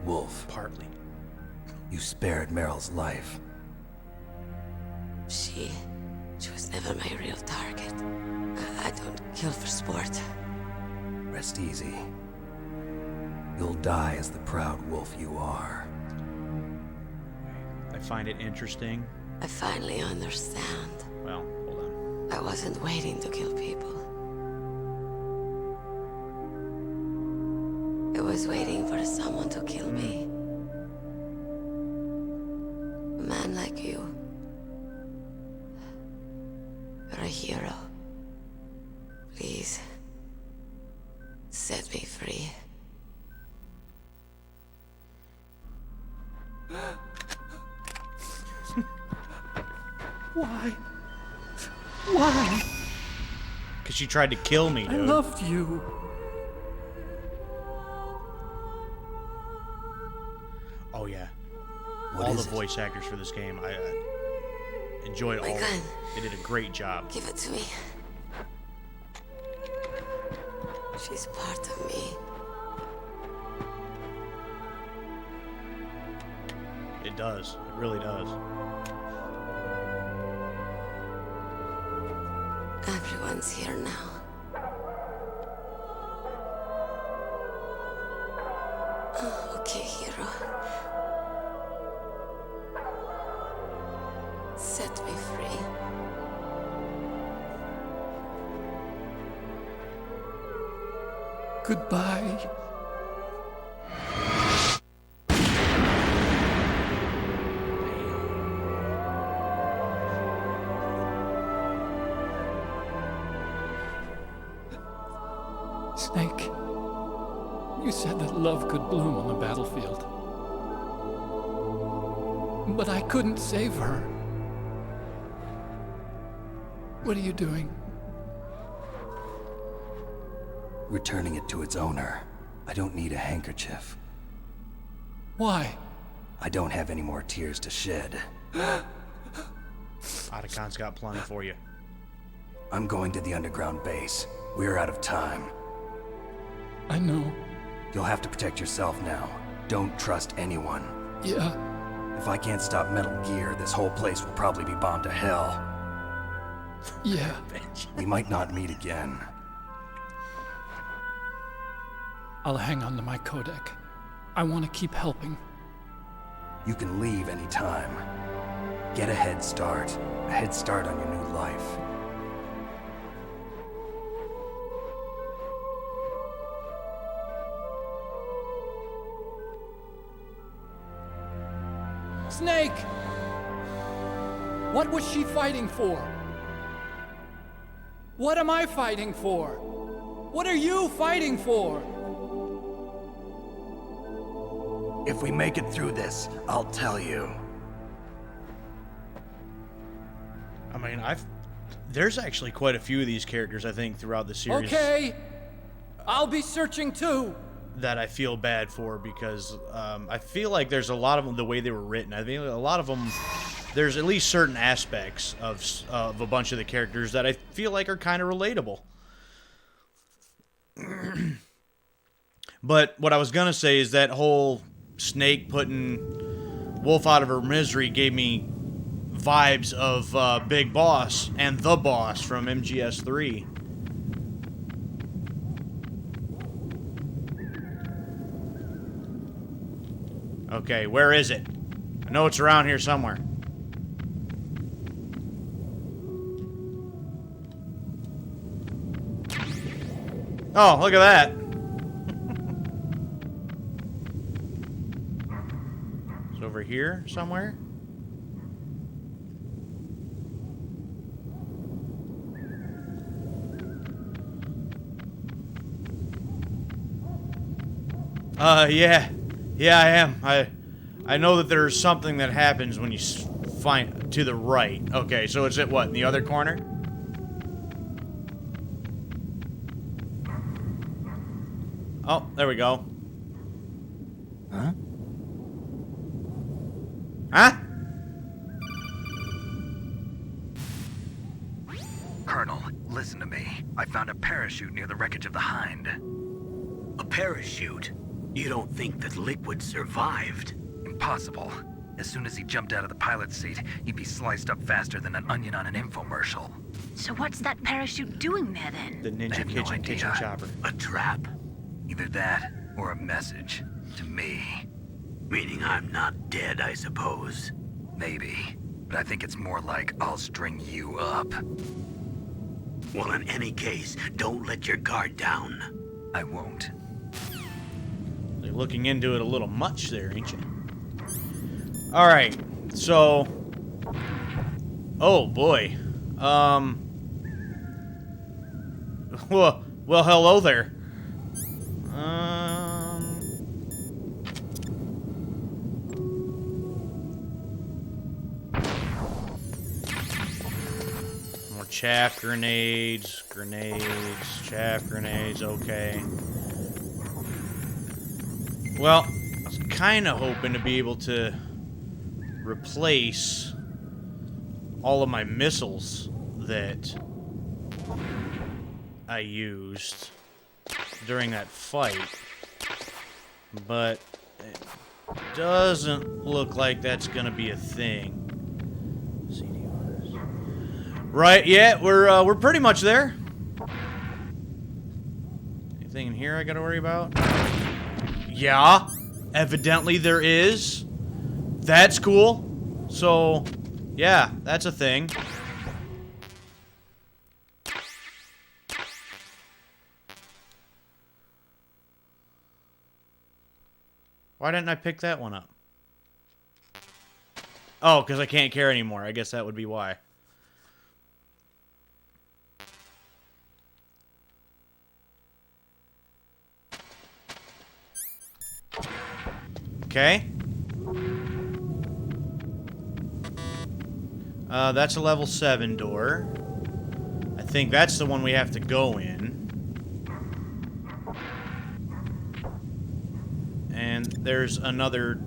Wolf. Partly. You spared Meryl's life. She was never my real target. I don't kill for sport. Rest easy. You'll die as the proud wolf you are. I find it interesting. I finally understand. Well, hold on. I wasn't waiting to kill people. I was waiting for someone to kill me. A man like you. You're a hero. Please, set me free. Why? Why? Because she tried to kill me, I dude. loved you. Oh, yeah. What All is the it? voice actors for this game, I enjoyed all of gun. them. They did a great job. Give it to me. She's part of me. It does. It really does. Everyone's here now. Oh, okay, hero. Set me free. Goodbye. Snake, you said that love could bloom on the battlefield. But I couldn't save her. What are you doing? Returning it to its owner. I don't need a handkerchief. Why? I don't have any more tears to shed. Otacon's got plenty for you. I'm going to the underground base. We're out of time. I know. You'll have to protect yourself now. Don't trust anyone. Yeah. If I can't stop Metal Gear, this whole place will probably be bombed to hell. Yeah. We might not meet again. I'll hang on to my codec. I want to keep helping. You can leave anytime. Get a head start. A head start on your new life. Snake! What was she fighting for? What am I fighting for? What are you fighting for? If we make it through this, I'll tell you. I mean, there's actually quite a few of these characters, I think, throughout the series. Okay. I'll be searching too. That I feel bad for because I feel like there's a lot of them, the way they were written, I think a lot of them, there's at least certain aspects of a bunch of the characters that I feel like are kind of relatable. But what I was going to say is that whole Snake putting Wolf out of her misery gave me vibes of Big Boss and The Boss from MGS3. Okay, where is it? I know it's around here somewhere. Oh, look at that. It's over here somewhere. Yeah. Yeah, I am. I know that there's something that happens when you find to the right. Okay, so it's at what, in the other corner? Oh, there we go. Huh? Huh? Colonel, listen to me. I found a parachute near the wreckage of the Hind. A parachute? You don't think that Liquid survived? Impossible. As soon as he jumped out of the pilot's seat, he'd be sliced up faster than an onion on an infomercial. So what's that parachute doing there then? The I Ninja have no Kitchen idea. Chopper. A trap? Either that, or a message. To me. Meaning I'm not dead, I suppose. Maybe. But I think it's more like I'll string you up. Well, in any case, don't let your guard down. I won't. You're looking into it a little much there, ain't you? Alright, so... Oh, boy. Well, hello there. More chaff grenades, chaff grenades, okay. Well, I was kind of hoping to be able to replace all of my missiles that I used during that fight, but it doesn't look like that's gonna be a thing. Right? Yeah, we're pretty much there. Anything in here I gotta worry about? Yeah, evidently there is. That's cool. So, yeah, that's a thing. Why didn't I pick that one up? Oh, because I can't carry anymore. I guess that would be why. Okay. That's a level 7 door. I think that's the one we have to go in. And there's another...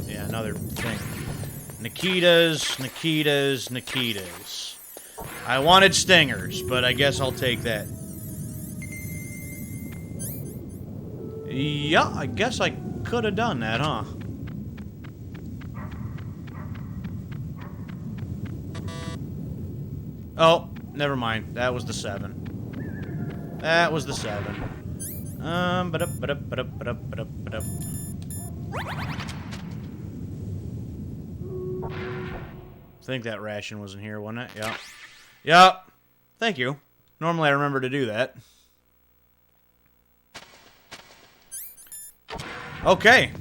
Yeah, another thing. Nikitas. I wanted stingers, but I guess I'll take that. Yeah, I guess I could have done that, huh? Oh, never mind. That was the 7. That was the 7. I think that ration was in here, wasn't it? Yep. Yep. Thank you. Normally I remember to do that. Okay.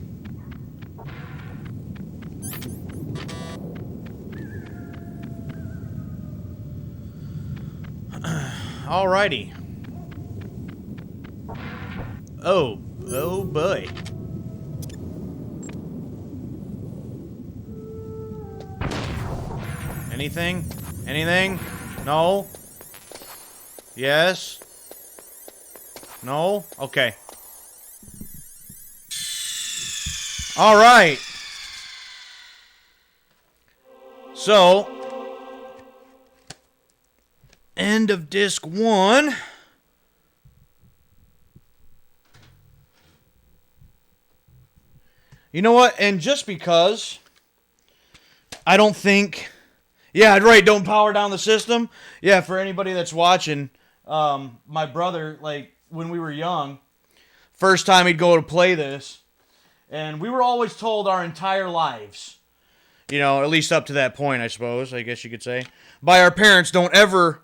Alrighty. Oh boy. Anything? Anything? No? Yes? No? Okay. Alright. So, end of disc 1. You know what? And just because I don't think... Yeah, right, don't power down the system. Yeah, for anybody that's watching, my brother, like, when we were young, first time he'd go to play this, and we were always told our entire lives, you know, at least up to that point, I suppose, I guess you could say, by our parents, don't ever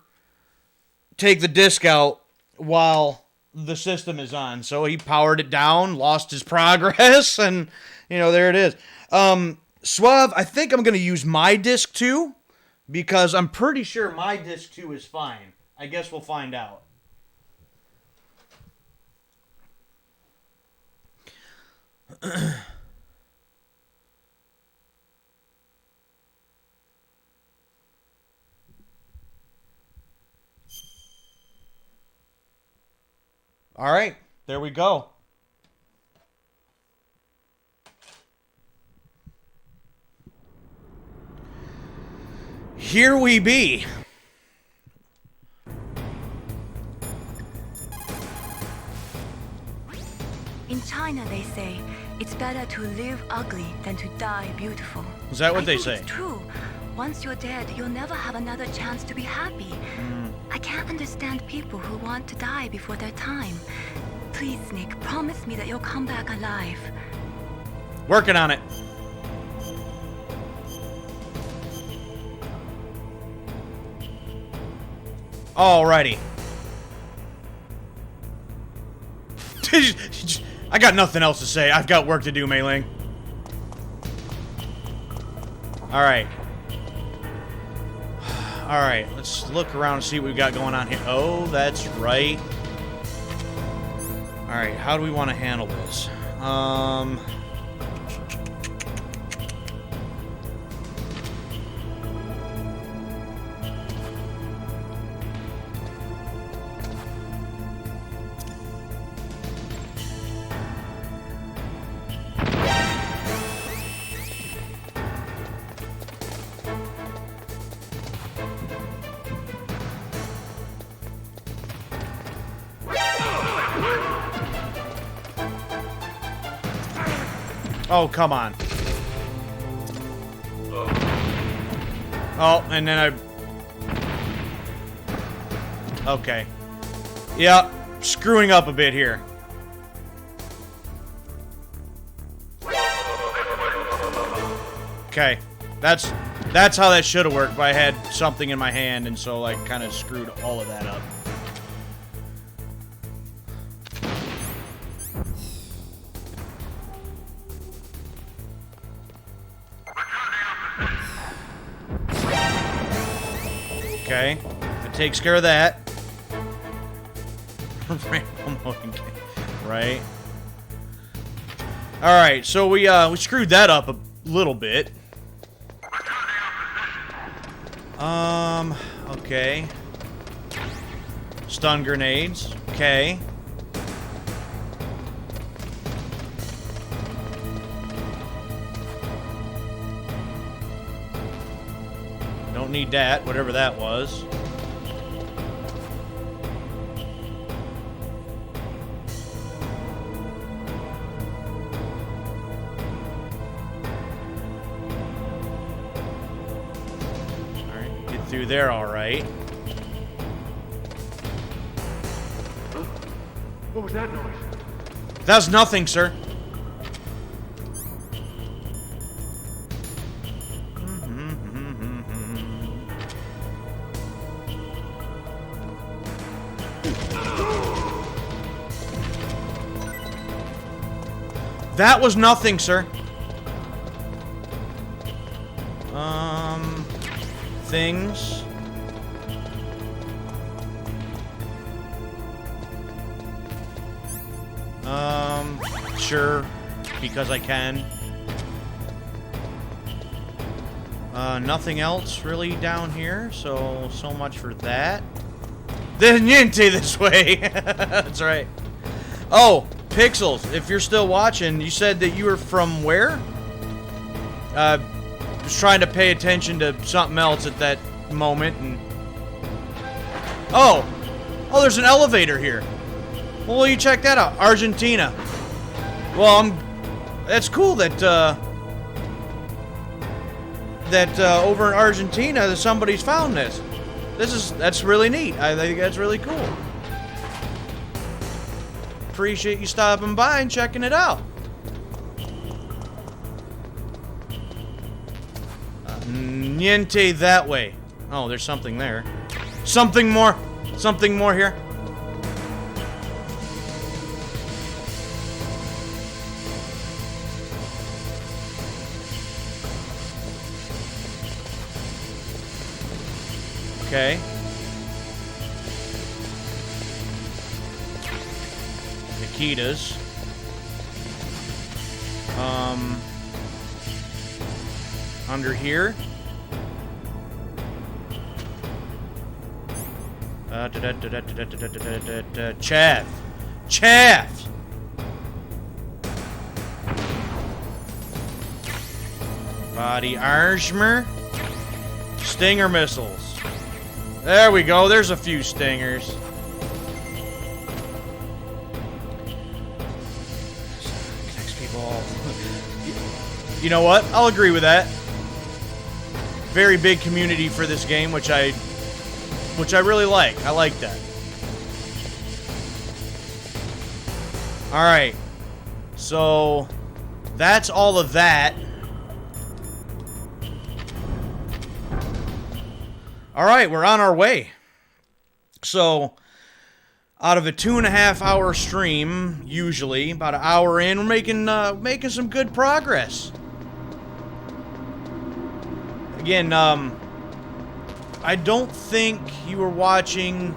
take the disc out while the system is on. So he powered it down, lost his progress, and, you know, there it is. Suave, I think I'm going to use my disc 2, because I'm pretty sure my disc 2 is fine. I guess we'll find out. All right, there we go. Here we be. In China, they say it's better to live ugly than to die beautiful. Is that what they think say? It's true. Once you're dead, you'll never have another chance to be happy. I can't understand people who want to die before their time. Please, Nick, promise me that you'll come back alive. Working on it. Alrighty. I got nothing else to say. I've got work to do, Mei Ling. Alright. Alright, let's look around and see what we've got going on here. Oh, that's right. Alright, how do we want to handle this? Oh, come on. Oh, and then okay. Yeah, screwing up a bit here. Okay. That's how that should have worked, but I had something in my hand, and so, like, kind of screwed all of that up. Okay, that takes care of that. Right. All right, so we screwed that up a little bit. Okay. Stun grenades. Okay. Don't need that, whatever that was. Alright, get through there alright. What was that noise? That's nothing, sir. That was nothing, sir. Things. Sure, because I can. Nothing else really down here, so much for that. Then Niente this way. That's right. Oh, Pixels, if you're still watching, you said that you were from where? Was trying to pay attention to something else at that moment, and... Oh! Oh, there's an elevator here. Well, will you check that out? Argentina. Well, that's cool that, over in Argentina that somebody's found this. That's really neat. I think that's really cool. Appreciate you stopping by and checking it out. Niente that way. Oh, there's something there. Something more something more here? Okay. Nikitas. Under here. Chaff. Chaff! Body armor. Stinger missiles. There we go. There's a few stingers. Connects people. You know what? I'll agree with that. Very big community for this game, which I really like. I like that. Alright. So, that's all of that. Alright, we're on our way. So, out of a 2.5 hour stream, usually, about an hour in, we're making some good progress. Again, I don't think you were watching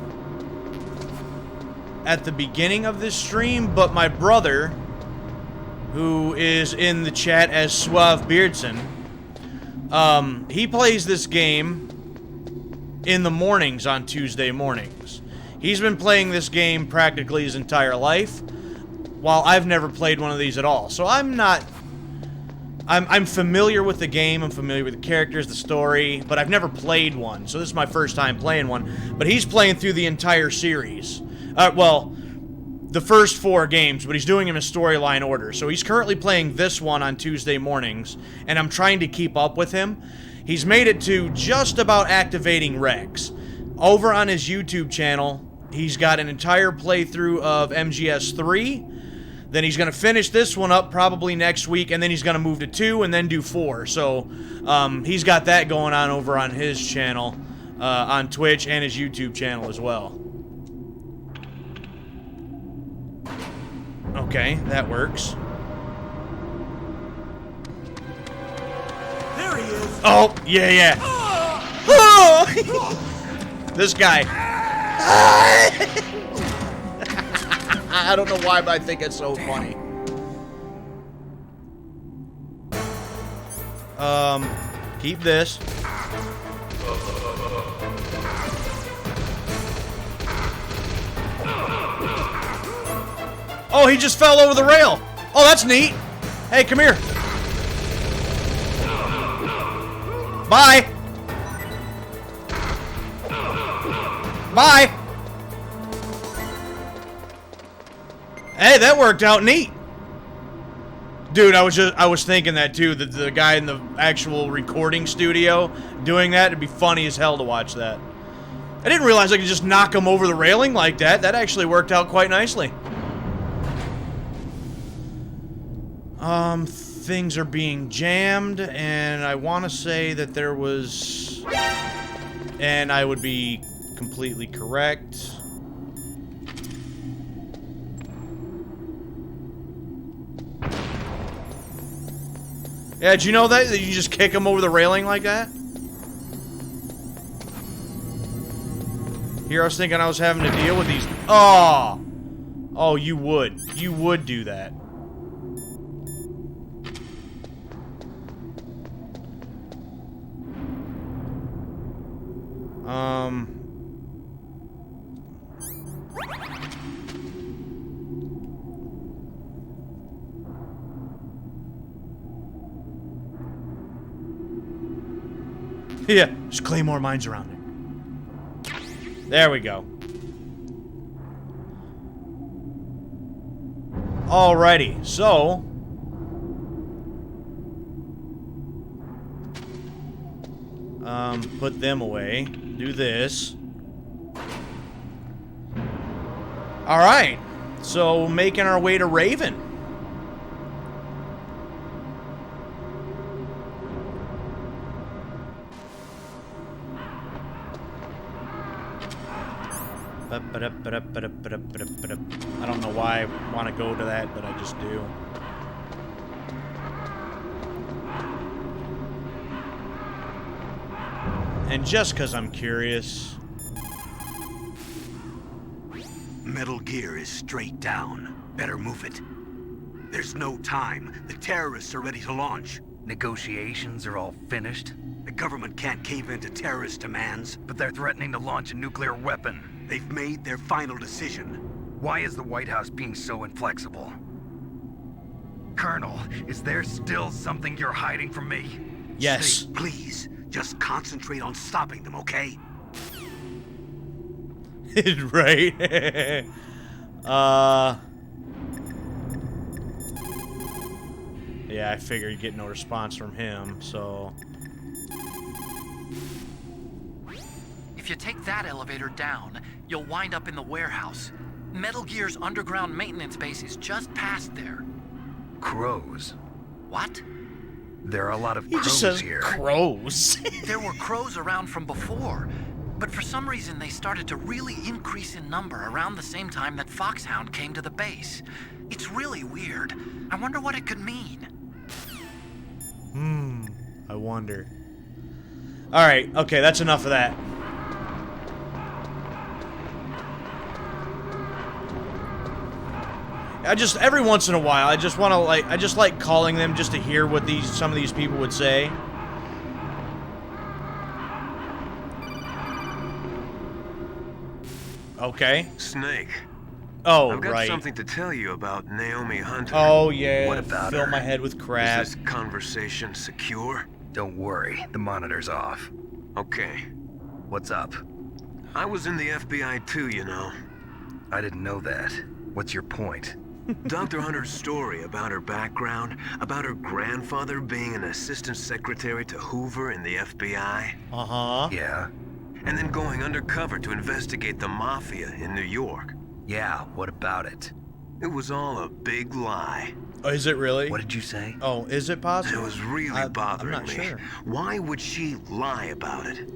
at the beginning of this stream, but my brother, who is in the chat as Suave Beardson, he plays this game in the mornings on Tuesday mornings. He's been playing this game practically his entire life, while I've never played one of these at all. So I'm familiar with the game, I'm familiar with the characters, the story, but I've never played one, so this is my first time playing one. But he's playing through the entire series. Well, the first 4 games, but he's doing them in storyline order. So he's currently playing this one on Tuesday mornings, and I'm trying to keep up with him. He's made it to just about activating Rex. Over on his YouTube channel, he's got an entire playthrough of MGS3. Then he's going to finish this one up probably next week, and then he's going to move to 2 and then do 4. So he's got that going on over on his channel, on Twitch, and his YouTube channel as well. Okay, that works. There he is! Oh, yeah. Oh! This guy. I don't know why, but I think it's so funny. Keep this. Oh, he just fell over the rail. Oh, that's neat. Hey, come here. Bye. Bye. Hey, that worked out neat. Dude, I was thinking that too, that the guy in the actual recording studio doing that, it'd be funny as hell to watch that. I didn't realize I could just knock him over the railing like that. That actually worked out quite nicely. Things are being jammed, and I want to say that there was, and I would be completely correct. Yeah, did you know that you just kick him over the railing like that? Here I was thinking I was having to deal with these. Oh! Oh, you would. You would do that. Yeah, there's claymore mines around it. There we go. Alrighty, so put them away. Do this. Alright, so making our way to Raven. I don't know why I want to go to that, but I just do. And just because I'm curious. Metal Gear is straight down. Better move it. There's no time. The terrorists are ready to launch. Negotiations are all finished, The government can't cave into terrorist demands. but they're threatening to launch a nuclear weapon. They've made their final decision. Why is the White House being so inflexible? Colonel, is there still something you're hiding from me? Yes. Snake, please, just concentrate on stopping them, okay? Right? Yeah, I figured you'd get no response from him, so... If you take that elevator down, you'll wind up in the warehouse. Metal Gear's underground maintenance base is just past there. Crows. What? There are a lot of He just crows says here. crows. There were crows around from before, but for some reason they started to really increase in number around the same time that Foxhound came to the base. It's really weird. I wonder what it could mean. I wonder. Alright, okay, that's enough of that. I just, every once in a while, I just want to, like, I just like calling them just to hear what some of these people would say. Okay. Snake, Oh, I've got right. something to tell you about Naomi Hunter. Oh, yeah. What about Fill her? my head with crap. Is this conversation secure? Don't worry, the monitor's off. Okay. What's up? I was in the FBI too, you know. I didn't know that. What's your point? Dr. Hunter's story about her background, about her grandfather being an assistant secretary to Hoover in the FBI, Uh-huh. Yeah? and then going undercover to investigate the mafia in New York. Yeah, what about it? It was all a big lie. Oh, is it really? What did you say? Oh, is it possible? It was really I'm bothering not me. sure. Why would she lie about it?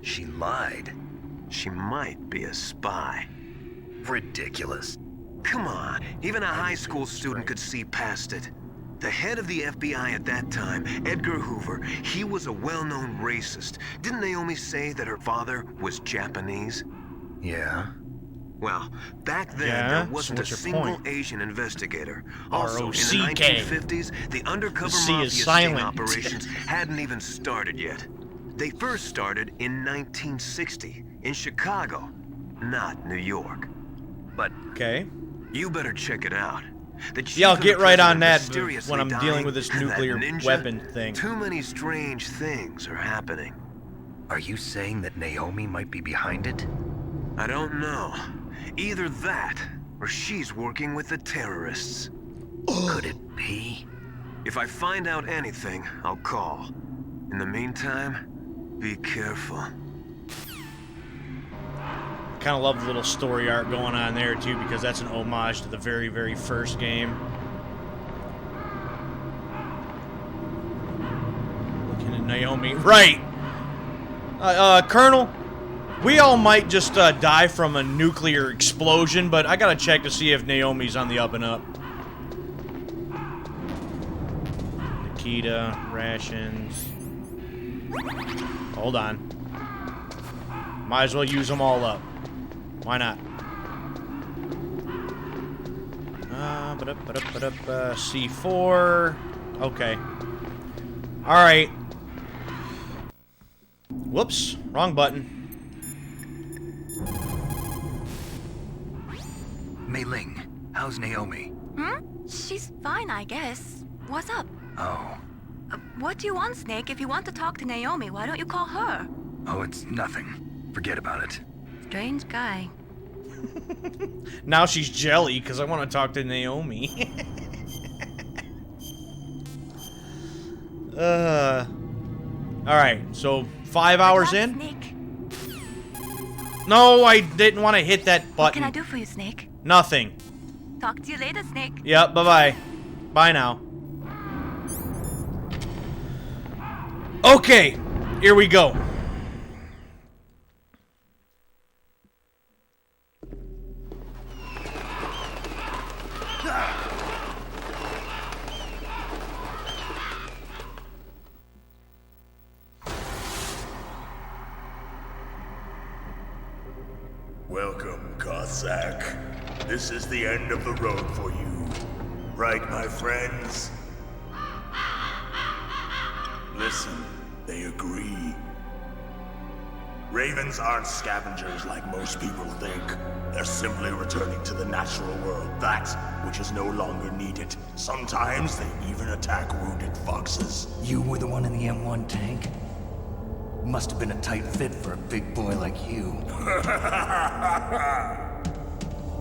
She lied. She might be a spy. Ridiculous. Come on, even a high school student could see past it. The head of the FBI at that time, Edgar Hoover, he was a well-known racist. Didn't Naomi say that her father was Japanese? Yeah? Well, back then, Yeah? there So wasn't a what's your single point? Asian investigator. Also, in the R-O-C-K. 1950s, the undercover The C mafia is sting silent. operations hadn't even started yet. They first started in 1960, in Chicago, not New York. But Okay. you better check it out. The chief Yeah, I'll and get the right on president that mysteriously when I'm dealing dying, with this and that nuclear ninja, weapon thing. Too many strange things are happening. Are you saying that Naomi might be behind it? I don't know. Either that, or she's working with the terrorists. Could it be? If I find out anything, I'll call. In the meantime, be careful. Kind of love the little story arc going on there, too, because that's an homage to the very, very first game. Looking at Naomi. Right! Colonel, we all might just die from a nuclear explosion, but I gotta check to see if Naomi's on the up and up. Nikita, rations. Hold on. Might as well use them all up. Why not? C4. Okay. Alright. Whoops. Wrong button. Mei Ling, how's Naomi? She's fine, I guess. What's up? Oh. What do you want, Snake? If you want to talk to Naomi, why don't you call her? Oh, it's nothing. Forget about it. Strange guy. Now she's jelly because I want to talk to Naomi. Alright, so 5 hours Good luck, in? Snake. No, I didn't want to hit that What can I button. do for you, Snake? Nothing. Talk to you later, Snake. Yep, bye-bye. Bye now. Okay, here we go. Welcome, Cossack. This is the end of the road for you. Right, my friends? Listen, they agree. Ravens aren't scavengers like most people think. They're simply returning to the natural world, that which is no longer needed. Sometimes they even attack wounded foxes. You were the one in the M1 tank? Must have been a tight fit for a big boy like you.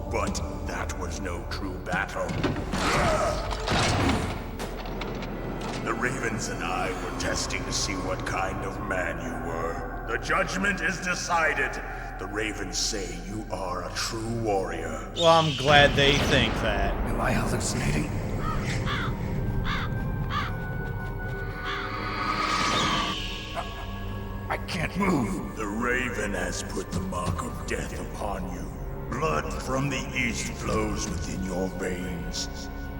But that was no true battle. The Ravens and I were testing to see what kind of man you were. The judgment is decided. The Ravens say you are a true warrior. Well, I'm glad they think that. Am I hallucinating? I can't move. The Raven has put the mark of death upon you. Blood from the east flows within your veins.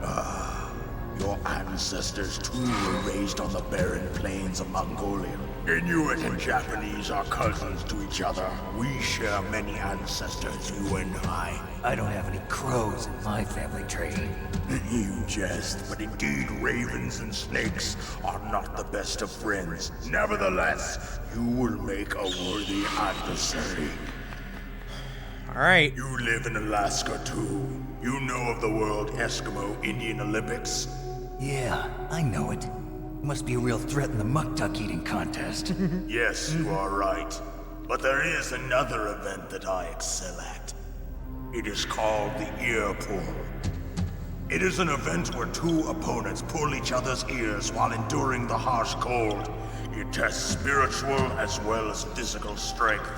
Ah, your ancestors too were raised on the barren plains of Mongolia. Inuit and Japanese are cousins to each other. We share many ancestors, you and I. I don't have any crows in my family tree. You jest, but indeed ravens and snakes are not the best of friends. Nevertheless, you will make a worthy adversary. Alright. You live in Alaska too. You know of the World Eskimo Indian Olympics? Yeah, I know it. Must be a real threat in the muck-duck eating contest. Yes, you are right. But there is another event that I excel at. It is called the ear pull. It is an event where two opponents pull each other's ears while enduring the harsh cold. It tests spiritual as well as physical strength.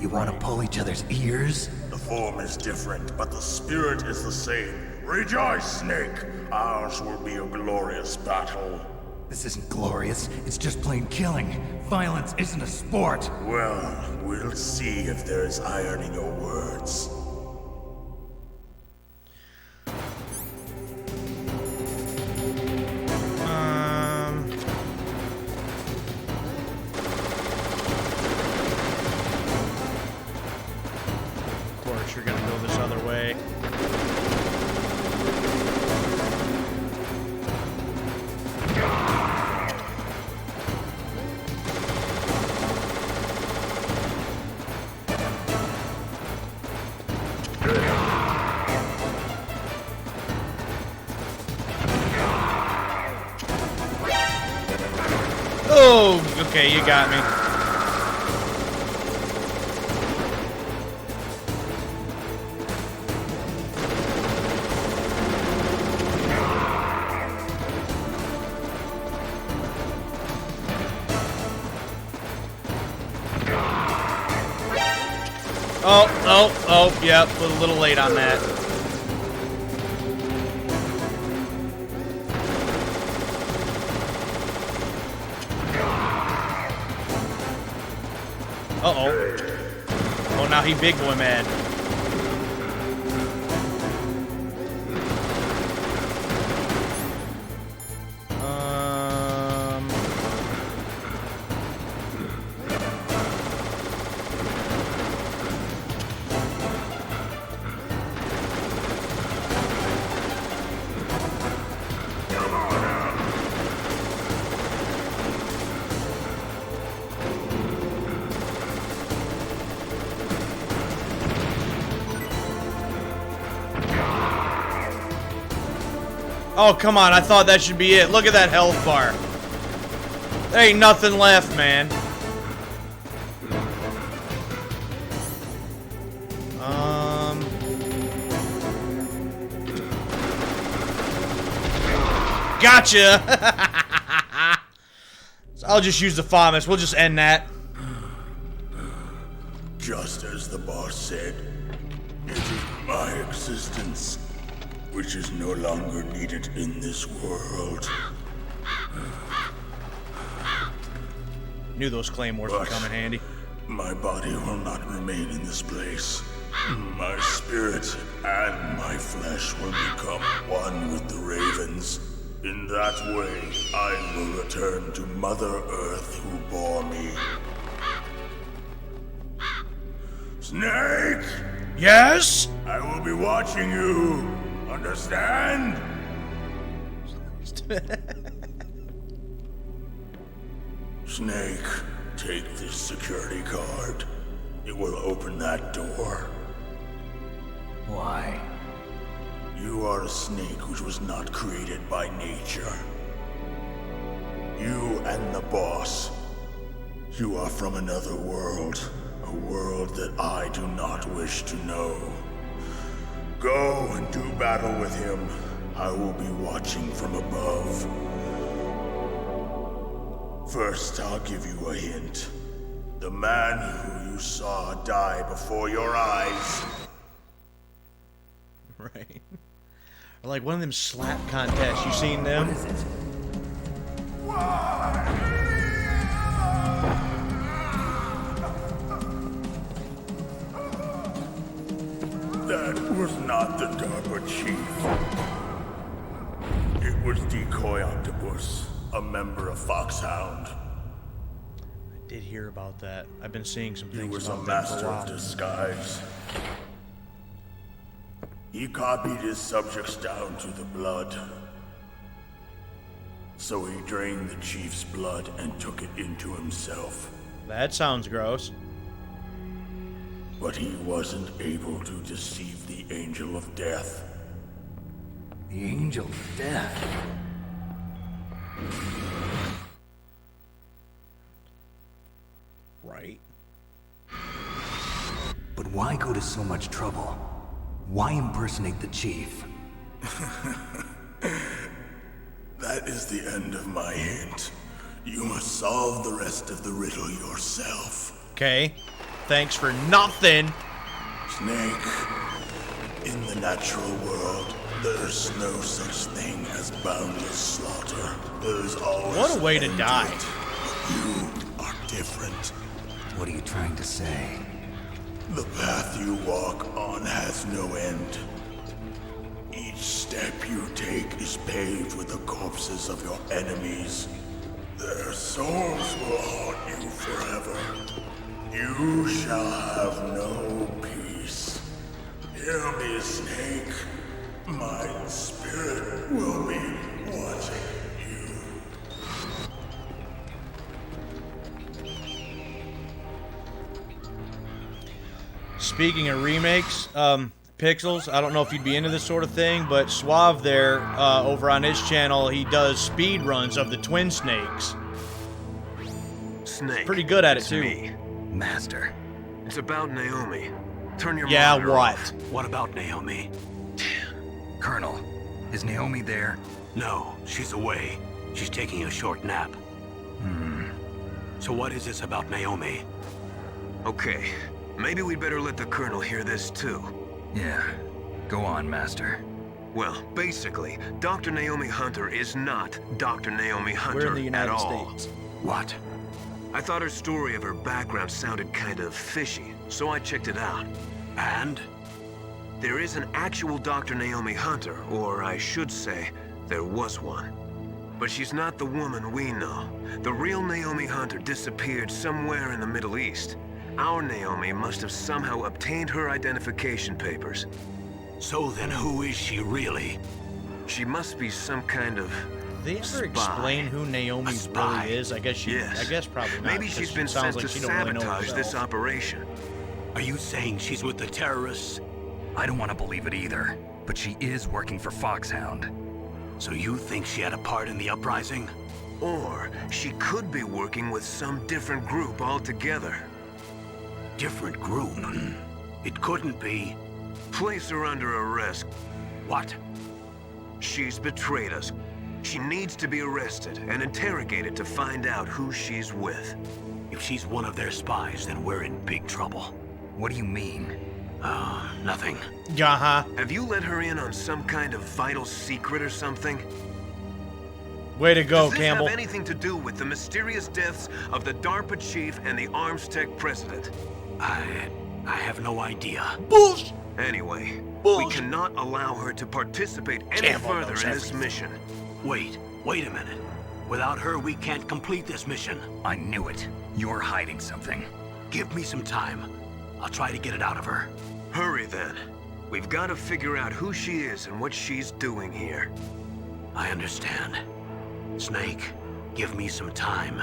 You want to pull each other's ears? The form is different, but the spirit is the same. Rejoice, Snake! Ours will be a glorious battle. This isn't glorious. It's just plain killing. Violence isn't a sport. Well, we'll see if there is iron in your words. Of course, you're gonna go this other way. Oh, okay, you got me. Oh, yep, a little late on that. Uh-oh. Oh, now he big boy mad. Oh, come on. I thought that should be it. Look at that health bar. There ain't nothing left, man. Gotcha! So I'll just use the FAMAS. We'll just end that. Just as the boss said, it is my existence which is no longer needed in this world. Knew those claymores would come in handy. My body will not remain in this place. My spirit and my flesh will become one with the ravens. In that way, I will return to Mother Earth who bore me. Snake! Yes? I will be watching you. Understand? Snake, take this security card. It will open that door. Why? You are a snake which was not created by nature. You and the boss. You are from another world. A world that I do not wish to know. Go and do battle with him. I will be watching from above. First, I'll give you a hint. The man who you saw die before your eyes. Right. Or like one of them slap contests. You seen them? What is it? That was not the DARPA chief. It was Decoy Octopus, a member of Foxhound. I did hear about that. I've been seeing some He things was a about that for master a of while. disguise. He copied his subjects down to the blood. So he drained the chief's blood and took it into himself. That sounds gross. But he wasn't able to deceive the Angel of Death. The Angel of Death. Right. But why go to so much trouble? Why impersonate the chief? That is the end of my hint. You must solve the rest of the riddle yourself. Okay. Thanks for nothing. Snake, in the natural world, there's no such thing as boundless slaughter. There's always What a way to an end die. it. But you are different. What are you trying to say? The path you walk on has no end. Each step you take is paved with the corpses of your enemies. Their souls will haunt you forever. You shall have no peace. Hear me, Snake. My spirit will be watching you. Speaking of remakes, Pixels, I don't know if you'd be into this sort of thing, but Suave there, over on his channel, he does speed runs of the Twin Snakes. Snake. Pretty good at it, it's too. Me. Master. It's about Naomi. Turn your Yeah, monitor what? off. What about Naomi? Colonel, is Naomi there? No, she's away. She's taking a short nap. So what is this about Naomi? Okay, maybe we'd better let the Colonel hear this too. Yeah. Go on, Master. Well, basically, Dr. Naomi Hunter is not Dr. Naomi Hunter We're in the United at all. States. What? I thought her story of her background sounded kind of fishy, so I checked it out. And? There is an actual Dr. Naomi Hunter, or I should say, there was one. But she's not the woman we know. The real Naomi Hunter disappeared somewhere in the Middle East. Our Naomi must have somehow obtained her identification papers. So then who is she really? She must be some kind of Did they ever spy. explain who Naomi A spy? really is? I guess Yes. probably not. Maybe 'cause she's she been sounds sent like to she don't really know sabotage this herself. operation. Are you saying she's with the terrorists? I don't want to believe it either, but she is working for Foxhound. So you think she had a part in the uprising? Or she could be working with some different group altogether. Different group. It couldn't be. Place her under arrest. What? She's betrayed us. She needs to be arrested and interrogated to find out who she's with. If she's one of their spies, then we're in big trouble. What do you mean? Nothing. Uh-huh. Have you let her in on some kind of vital secret or something? Way to go, Does this Campbell. have anything to do with the mysterious deaths of the DARPA chief and the Arms Tech president? I have no idea. Bullshit! Anyway, we Bullshit. cannot allow her to participate any Campbell further knows in this everything. mission. Wait a minute. Without her, we can't complete this mission. I knew it. You're hiding something. Give me some time. I'll try to get it out of her. Hurry then. We've got to figure out who she is and what she's doing here. I understand. Snake, give me some time.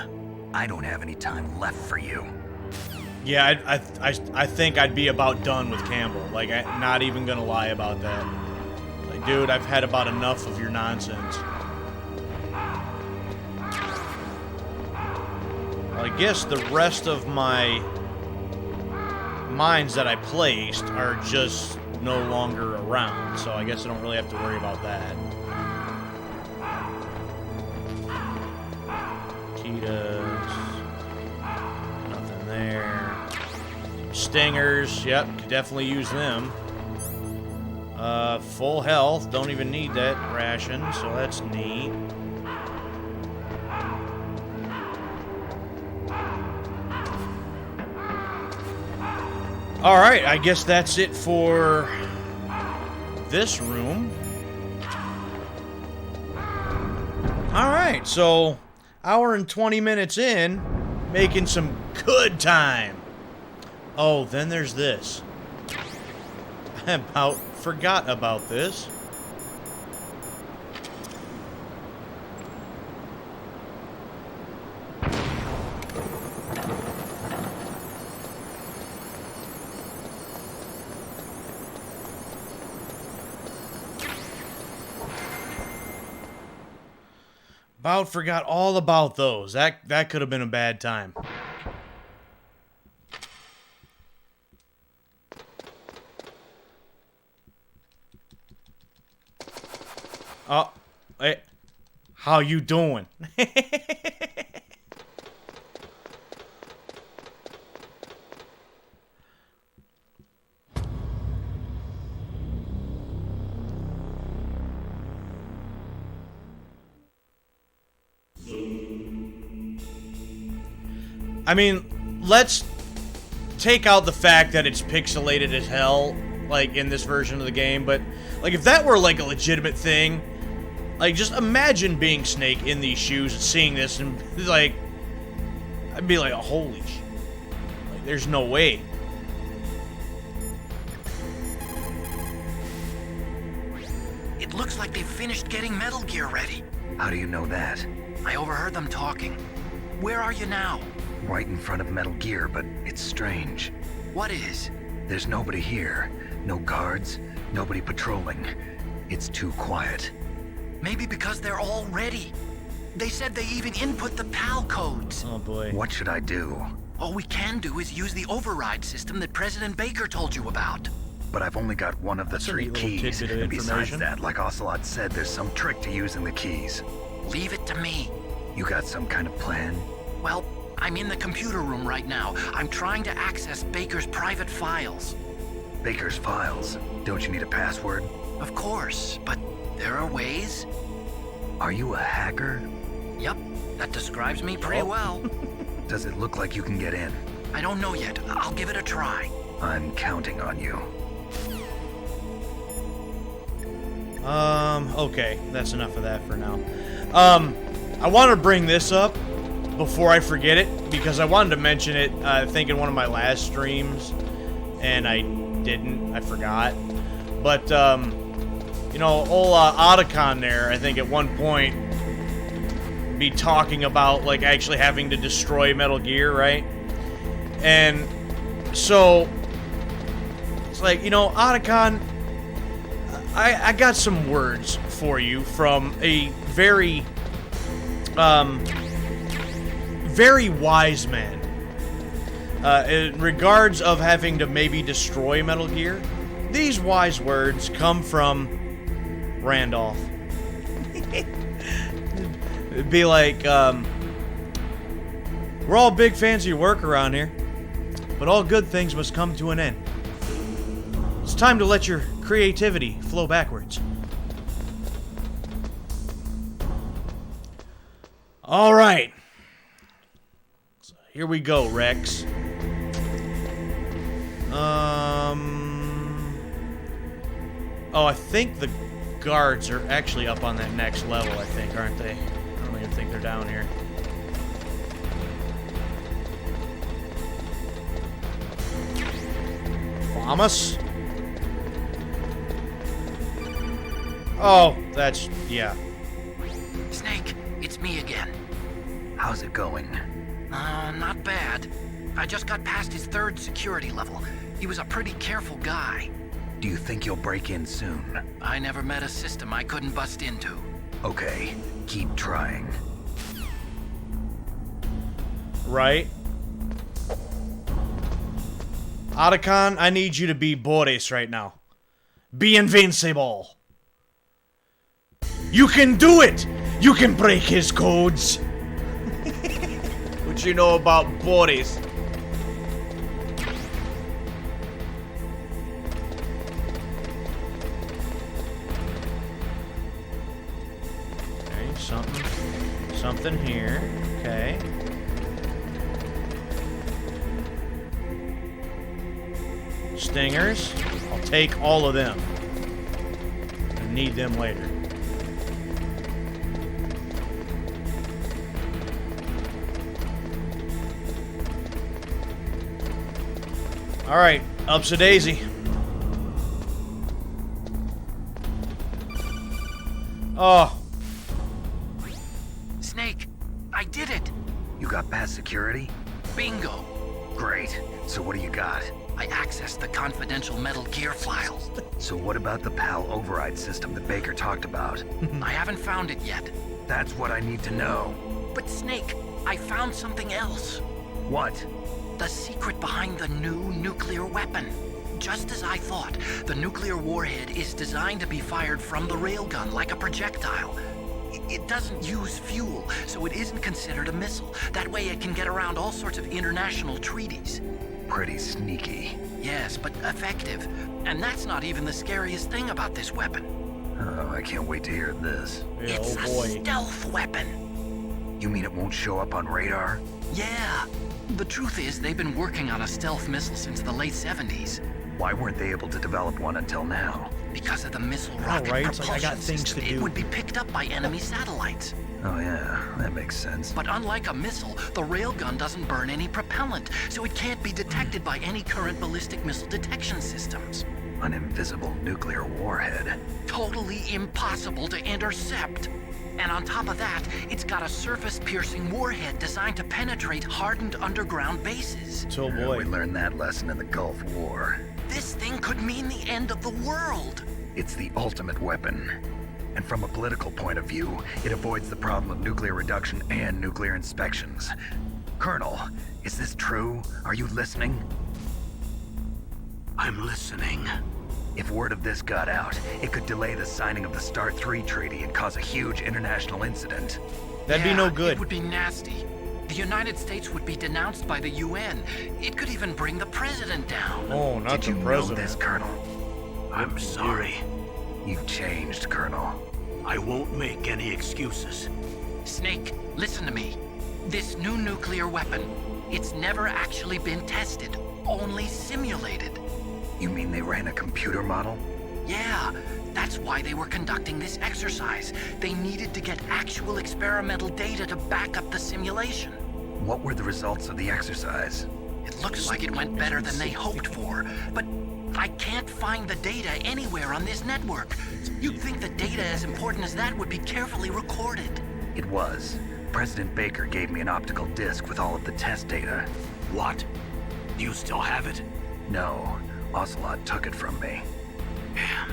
I don't have any time left for you. Yeah, I think I'd be about done with Campbell. Like, I'm not even gonna lie about that. Like, dude, I've had about enough of your nonsense. Well, I guess the rest of my mines that I placed are just no longer around, so I guess I don't really have to worry about that. Cheetahs. Nothing there. Stingers. Yep, could definitely use them. Full health. Don't even need that ration, so that's neat. Alright, I guess that's it for this room. Alright, so hour and 20 minutes in, making some good time. Oh, then there's this. I forgot about this. Forgot all about those. That could have been a bad time. Oh, hey, how you doing? I mean, let's take out the fact that it's pixelated as hell, like, in this version of the game, but, like, if that were, like, a legitimate thing, like, just imagine being Snake in these shoes and seeing this and, like, I'd be like, oh, holy shit. Like, there's no way. It looks like they've finished getting Metal Gear ready. How do you know that? I overheard them talking. Where are you now? Right in front of Metal Gear, but it's strange. What is? There's nobody here. No guards, nobody patrolling. It's too quiet. Maybe because they're all ready. They said they even input the PAL codes. Oh, boy. What should I do? All we can do is use the override system that President Baker told you about. But I've only got one of the That's a three neat little keys. tidbit of And besides information. that, like Ocelot said, there's some trick to using the keys. Leave it to me. You got some kind of plan? Well, I'm in the computer room right now. I'm trying to access Baker's private files. Baker's files. Don't you need a password? Of course, but there are ways. Are you a hacker? Yup, that describes me pretty well. Does it look like you can get in? I don't know yet. I'll give it a try. I'm counting on you. Okay, that's enough of that for now. I want to bring this up before I forget it, because I wanted to mention it, I think, in one of my last streams, and I didn't. I forgot. But, you know, old Otacon there, I think at one point, be talking about, like, actually having to destroy Metal Gear, right? And so, it's like, you know, Otacon, I got some words for you from a very, very wise man. In regards of having to maybe destroy Metal Gear, these wise words come from Randolph. It'd be like, we're all big fans of your work around here, but all good things must come to an end. It's time to let your creativity flow backwards. All right. So here we go, Rex. Oh, I think the guards are actually up on that next level, I think, aren't they? I don't even think they're down here. Thomas? Oh, that's... yeah. Snake, it's me again. How's it going? Not bad. I just got past his 3rd security level. He was a pretty careful guy. Do you think you'll break in soon? I never met a system I couldn't bust into. Okay, keep trying. Right? Otacon, I need you to be Boris right now. Be invincible. You can do it! You can break his codes! What you know about Boris? Okay, something here. Okay. Stingers. I'll take all of them. I need them later. Alright, ups a daisy. Oh. Snake, I did it! You got past security? Bingo! Great. So what do you got? I accessed the confidential Metal Gear files. So what about the PAL override system that Baker talked about? I haven't found it yet. That's what I need to know. But Snake, I found something else. What? The secret behind the new nuclear weapon. Just as I thought, the nuclear warhead is designed to be fired from the railgun like a projectile. It doesn't use fuel, so it isn't considered a missile. That way it can get around all sorts of international treaties. Pretty sneaky. Yes, but effective. And that's not even the scariest thing about this weapon. Oh, I can't wait to hear this. Yeah, It's oh a boy. stealth weapon. You mean it won't show up on radar? Yeah. The truth is, they've been working on a stealth missile since the late 70s. Why weren't they able to develop one until now? Because of the missile I know, rocket right? It's propulsion like I got things system, to it do. would be picked up by enemy satellites. Oh yeah, that makes sense. But unlike a missile, the railgun doesn't burn any propellant, so it can't be detected by any current ballistic missile detection systems. An invisible nuclear warhead. Totally impossible to intercept. And on top of that, it's got a surface-piercing warhead designed to penetrate hardened underground bases. Oh boy. We learned that lesson in the Gulf War. This thing could mean the end of the world. It's the ultimate weapon. And from a political point of view, it avoids the problem of nuclear reduction and nuclear inspections. Colonel, is this true? Are you listening? I'm listening. If word of this got out, it could delay the signing of the START 3 treaty and cause a huge international incident. That'd be no good. It would be nasty. The United States would be denounced by the UN. It could even bring the president down. Oh, not Did the you know president. this, Colonel? I'm sorry. You've changed, Colonel. I won't make any excuses. Snake, listen to me. This new nuclear weapon, it's never actually been tested, only simulated. You mean they ran a computer model? Yeah, that's why they were conducting this exercise. They needed to get actual experimental data to back up the simulation. What were the results of the exercise? It looks like it went better than they hoped for, but I can't find the data anywhere on this network. You'd think the data as important as that would be carefully recorded. It was. President Baker gave me an optical disc with all of the test data. What? Do you still have it? No, Ocelot took it from me. Damn.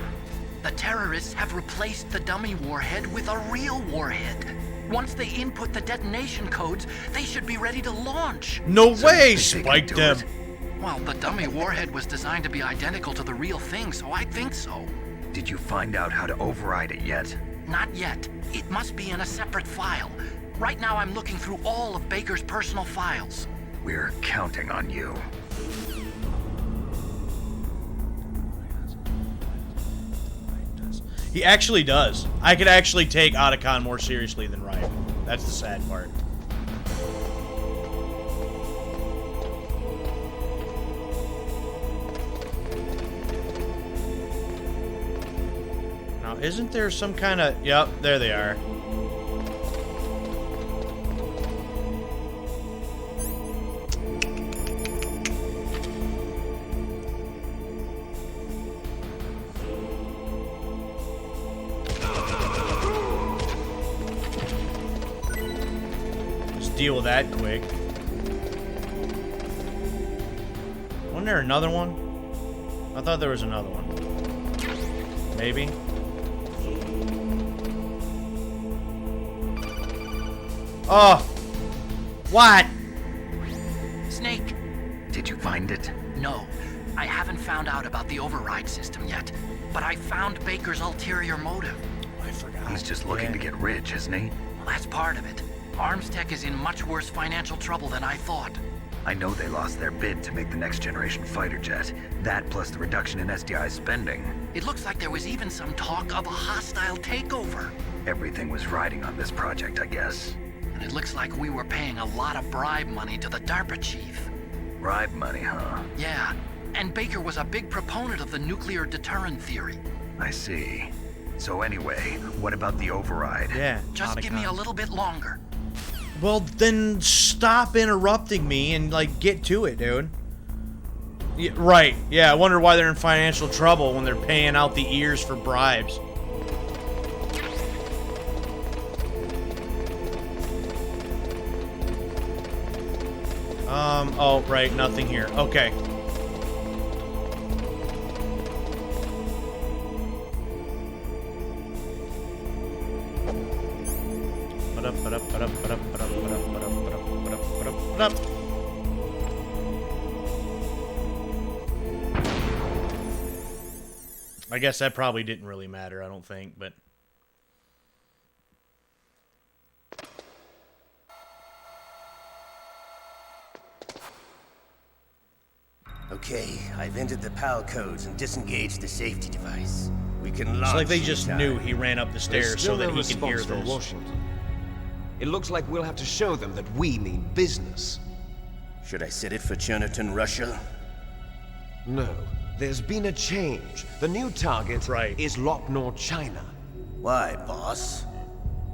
The terrorists have replaced the dummy warhead with a real warhead. Once they input the detonation codes, they should be ready to launch. No So way, you think they Spike can do them. it? Well, the dummy warhead was designed to be identical to the real thing, so I think so. Did you find out how to override it yet? Not yet. It must be in a separate file. Right now I'm looking through all of Baker's personal files. We're counting on you. He actually does. I could actually take Otacon more seriously than Riot. That's the sad part. Isn't there some kind of... Yep, there they are. Let's deal with that quick. Wasn't there another one? I thought there was another one. Maybe? Oh! What? Snake! Did you find it? No, I haven't found out about the override system yet, but I found Baker's ulterior motive. I forgot. He's just looking to get rich, isn't he? Well, that's part of it. Arms Tech is in much worse financial trouble than I thought. I know they lost their bid to make the next generation fighter jet. That plus the reduction in SDI spending. It looks like there was even some talk of a hostile takeover. Everything was riding on this project, I guess. And it looks like we were paying a lot of bribe money to the DARPA chief. Bribe money, huh? Yeah, and Baker was a big proponent of the nuclear deterrent theory. I see. So anyway, what about the override? Yeah. Just give me a little bit longer. Well, then stop interrupting me and, like, get to it, dude. Yeah, right. Yeah, I wonder why they're in financial trouble when they're paying out the ears for bribes. Oh, right, nothing here. Okay. I guess that probably didn't really matter, I don't think, but... Okay, I've entered the PAL codes and disengaged the safety device. We can launch. It's like they just knew he ran up the stairs so that he could hear from this. Washington. It looks like we'll have to show them that we mean business. Should I set it for Cherniton, Russia? No, there's been a change. The new target is Lopnor, China. Why, boss?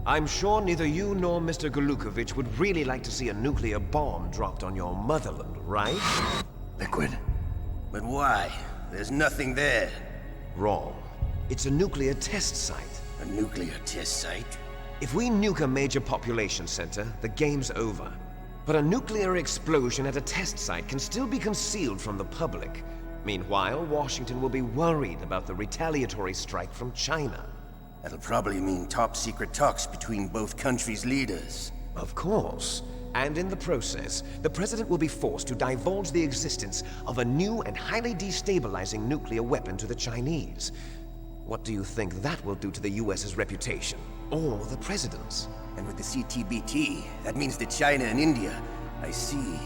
I'm sure neither you nor Mr. Golukovich would really like to see a nuclear bomb dropped on your motherland, right? Liquid. But why? There's nothing there. Wrong. It's a nuclear test site. A nuclear test site? If we nuke a major population center, the game's over. But a nuclear explosion at a test site can still be concealed from the public. Meanwhile, Washington will be worried about the retaliatory strike from China. That'll probably mean top-secret talks between both countries' leaders. Of course. And in the process, the President will be forced to divulge the existence of a new and highly destabilizing nuclear weapon to the Chinese. What do you think that will do to the US's reputation? Or the President's? And with the CTBT, that means that China and India... I see.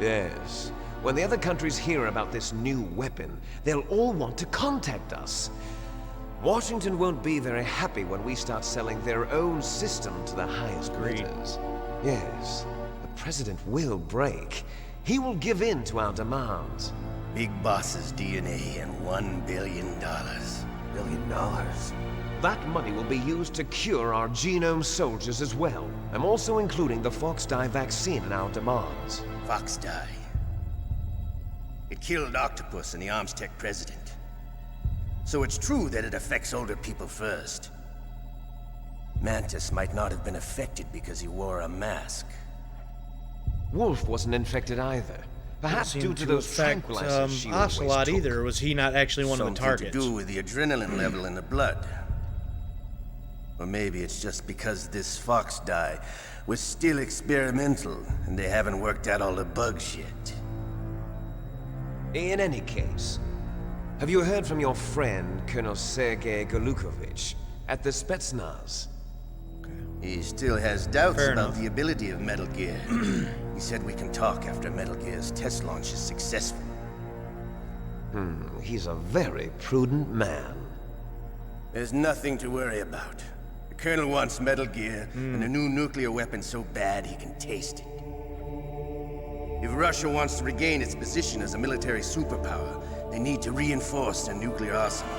Yes. When the other countries hear about this new weapon, they'll all want to contact us. Washington won't be very happy when we start selling their own system to the highest bidders. Yes, the President will break. He will give in to our demands. Big Boss's DNA and $1 billion. $1 billion? That money will be used to cure our genome soldiers as well. I'm also including the Fox-Die vaccine in our demands. Fox-Die? It killed Octopus and the Arms Tech president. So it's true that it affects older people first. Mantis might not have been affected because he wore a mask. Wolf wasn't infected either. Perhaps due to those tranquilizers she always Ocelot took. either. Was he not actually one of the targets? Something to do with the adrenaline level in the blood. Or maybe it's just because this Fox-Die was still experimental and they haven't worked out all the bugs yet. In any case, have you heard from your friend, Colonel Sergei Golukovich, at the Spetsnaz? He still has doubts Fair about enough. the ability of Metal Gear. He said we can talk after Metal Gear's test launch is successful. He's a very prudent man. There's nothing to worry about. The Colonel wants Metal Gear and a new nuclear weapon so bad he can taste it. If Russia wants to regain its position as a military superpower, they need to reinforce their nuclear arsenal.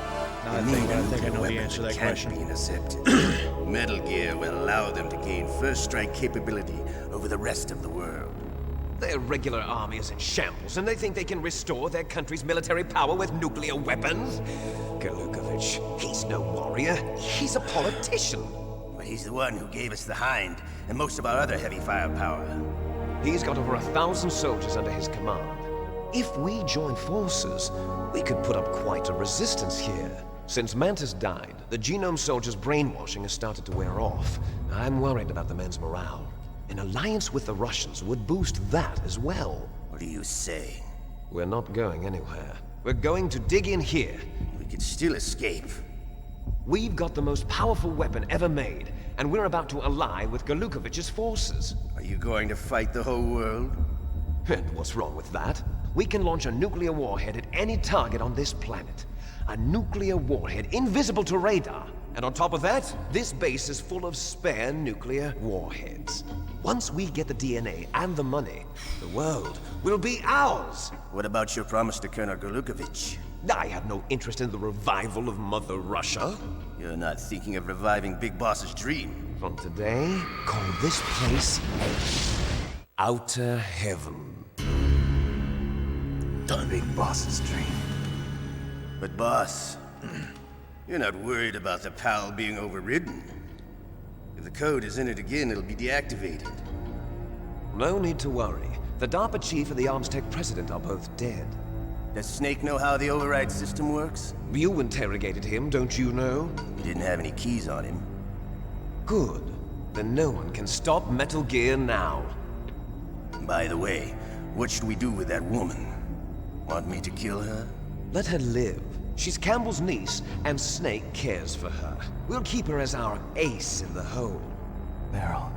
I think I know the answer to that can't question. be intercepted. Metal Gear will allow them to gain first strike capability over the rest of the world. Their regular army is in shambles, and they think they can restore their country's military power with nuclear weapons? Galukovich, he's no warrior. He's a politician. Well, he's the one who gave us the Hind and most of our other heavy firepower. He's got over 1,000 soldiers under his command. If we join forces, we could put up quite a resistance here. Since Mantis died, the Genome Soldier's brainwashing has started to wear off. I'm worried about the men's morale. An alliance with the Russians would boost that as well. What are you saying? We're not going anywhere. We're going to dig in here. We could still escape. We've got the most powerful weapon ever made, and we're about to ally with Galukovich's forces. Are you going to fight the whole world? And what's wrong with that? We can launch a nuclear warhead at any target on this planet. A nuclear warhead invisible to radar. And on top of that, this base is full of spare nuclear warheads. Once we get the DNA and the money, the world will be ours. What about your promise to Colonel Galukovich? I have no interest in the revival of Mother Russia. You're not thinking of reviving Big Boss's dream. From today, call this place Outer Heaven. Done. Big Boss's dream. But boss, you're not worried about the PAL being overridden. If the code is in it again, it'll be deactivated. No need to worry. The DARPA chief and the Armstech president are both dead. Does Snake know how the override system works? You interrogated him, don't you know? He didn't have any keys on him. Good. Then no one can stop Metal Gear now. By the way, what should we do with that woman? Want me to kill her? Let her live. She's Campbell's niece, and Snake cares for her. We'll keep her as our ace in the hole. Meryl,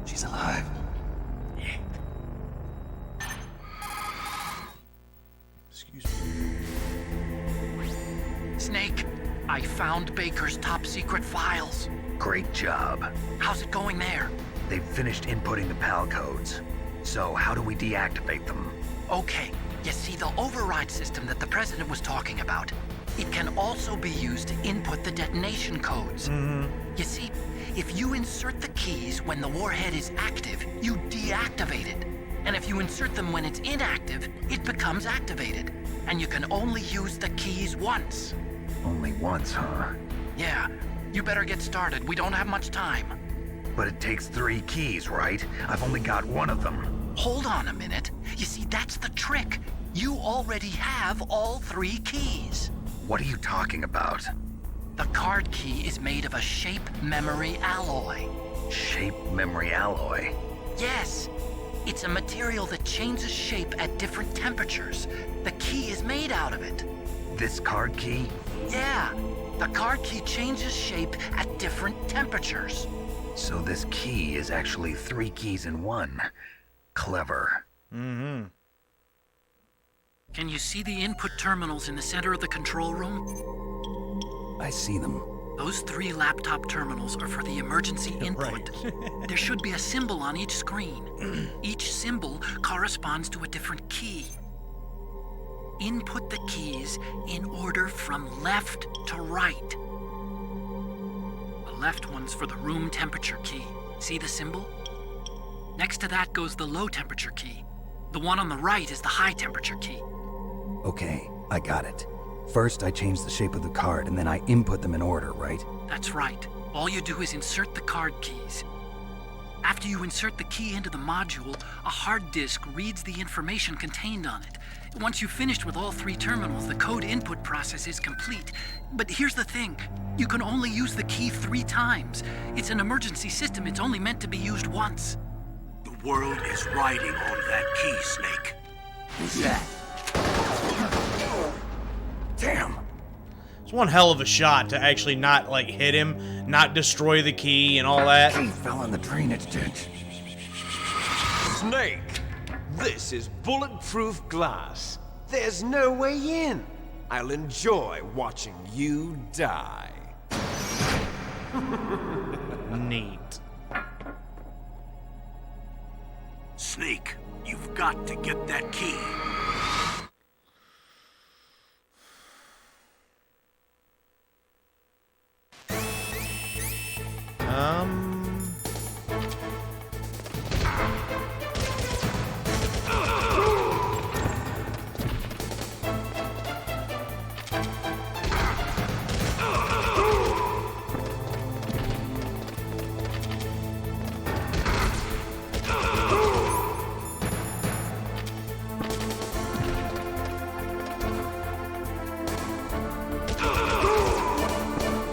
she's alive. Excuse me. Snake, I found Baker's top secret files. Great job. How's it going there? They've finished inputting the PAL codes. So how do we deactivate them? Okay, you see the override system that the president was talking about. It can also be used to input the detonation codes. You see, if you insert the keys when the warhead is active, you deactivate it. And if you insert them when it's inactive, it becomes activated. And you can only use the keys once. Only once, huh? Yeah, you better get started. We don't have much time. But it takes 3 keys, right? I've only got one of them. Hold on a minute. You see, that's the trick. You already have all 3 keys. What are you talking about? The card key is made of a shape memory alloy. Shape memory alloy? Yes. It's a material that changes shape at different temperatures. The key is made out of it. This card key? Yeah. The card key changes shape at different temperatures. So this key is actually 3 keys in one. Clever. Can you see the input terminals in the center of the control room? I see them. Those 3 laptop terminals are for the emergency input. There should be a symbol on each screen. Each symbol corresponds to a different key. Input the keys in order from left to right. The left one's for the room temperature key. See the symbol? Next to that goes the low temperature key. The one on the right is the high temperature key. Okay, I got it. First, I change the shape of the card, and then I input them in order, right? That's right. All you do is insert the card keys. After you insert the key into the module, a hard disk reads the information contained on it. Once you've finished with all 3 terminals, the code input process is complete. But here's the thing. You can only use the key 3 times. It's an emergency system. It's only meant to be used once. The world is riding on that key, Snake. Who's that? Damn! It's one hell of a shot to actually not, like, hit him, not destroy the key and all that. Key fell in the drainage ditch. Snake! This is bulletproof glass. There's no way in. I'll enjoy watching you die. Neat. Snake, you've got to get that key.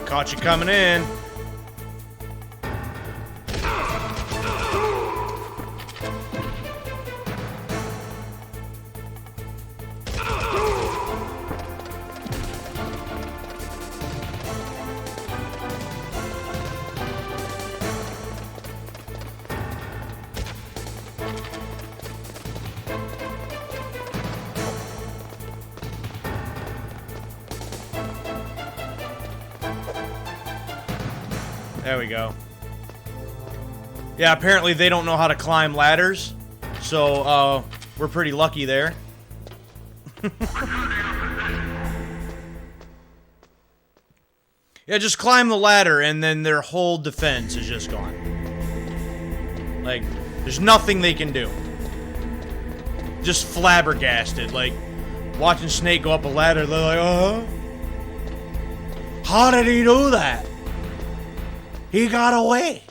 Caught you coming in. There we go. Yeah, apparently they don't know how to climb ladders, so we're pretty lucky there. Yeah, just climb the ladder and then their whole defense is just gone. Like, there's nothing they can do. Just flabbergasted. Like, watching Snake go up a ladder, they're like, how did he do that? He got away.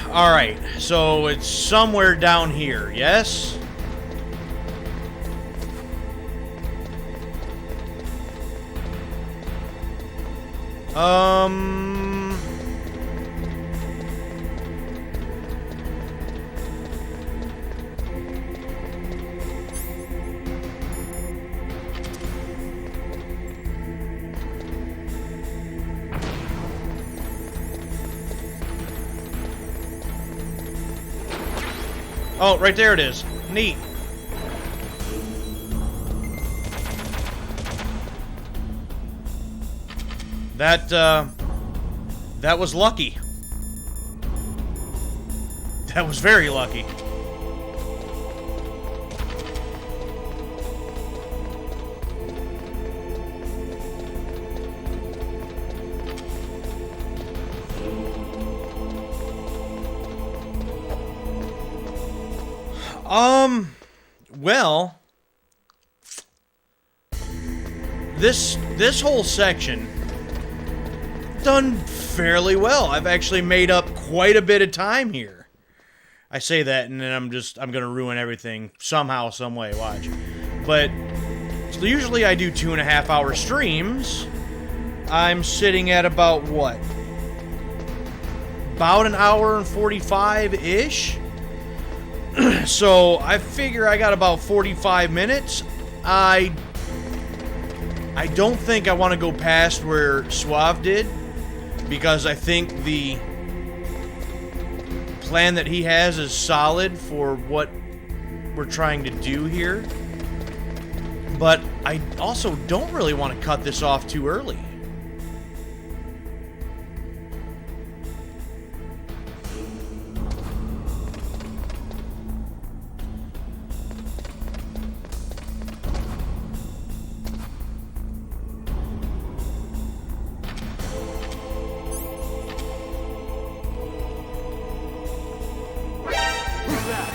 Alright, so it's somewhere down here, yes? Oh, right there it is. Neat. That was lucky. That was very lucky. Well, this whole section done fairly well. I've actually made up quite a bit of time here. I say that and then I'm gonna ruin everything somehow, some way, watch. But so usually I do 2.5 hour streams. I'm sitting at about what? About an hour and 45-ish. So I figure I got about 45 minutes. I don't think I want to go past where Suave did, because I think the plan that he has is solid for what we're trying to do here. But I also don't really want to cut this off too early.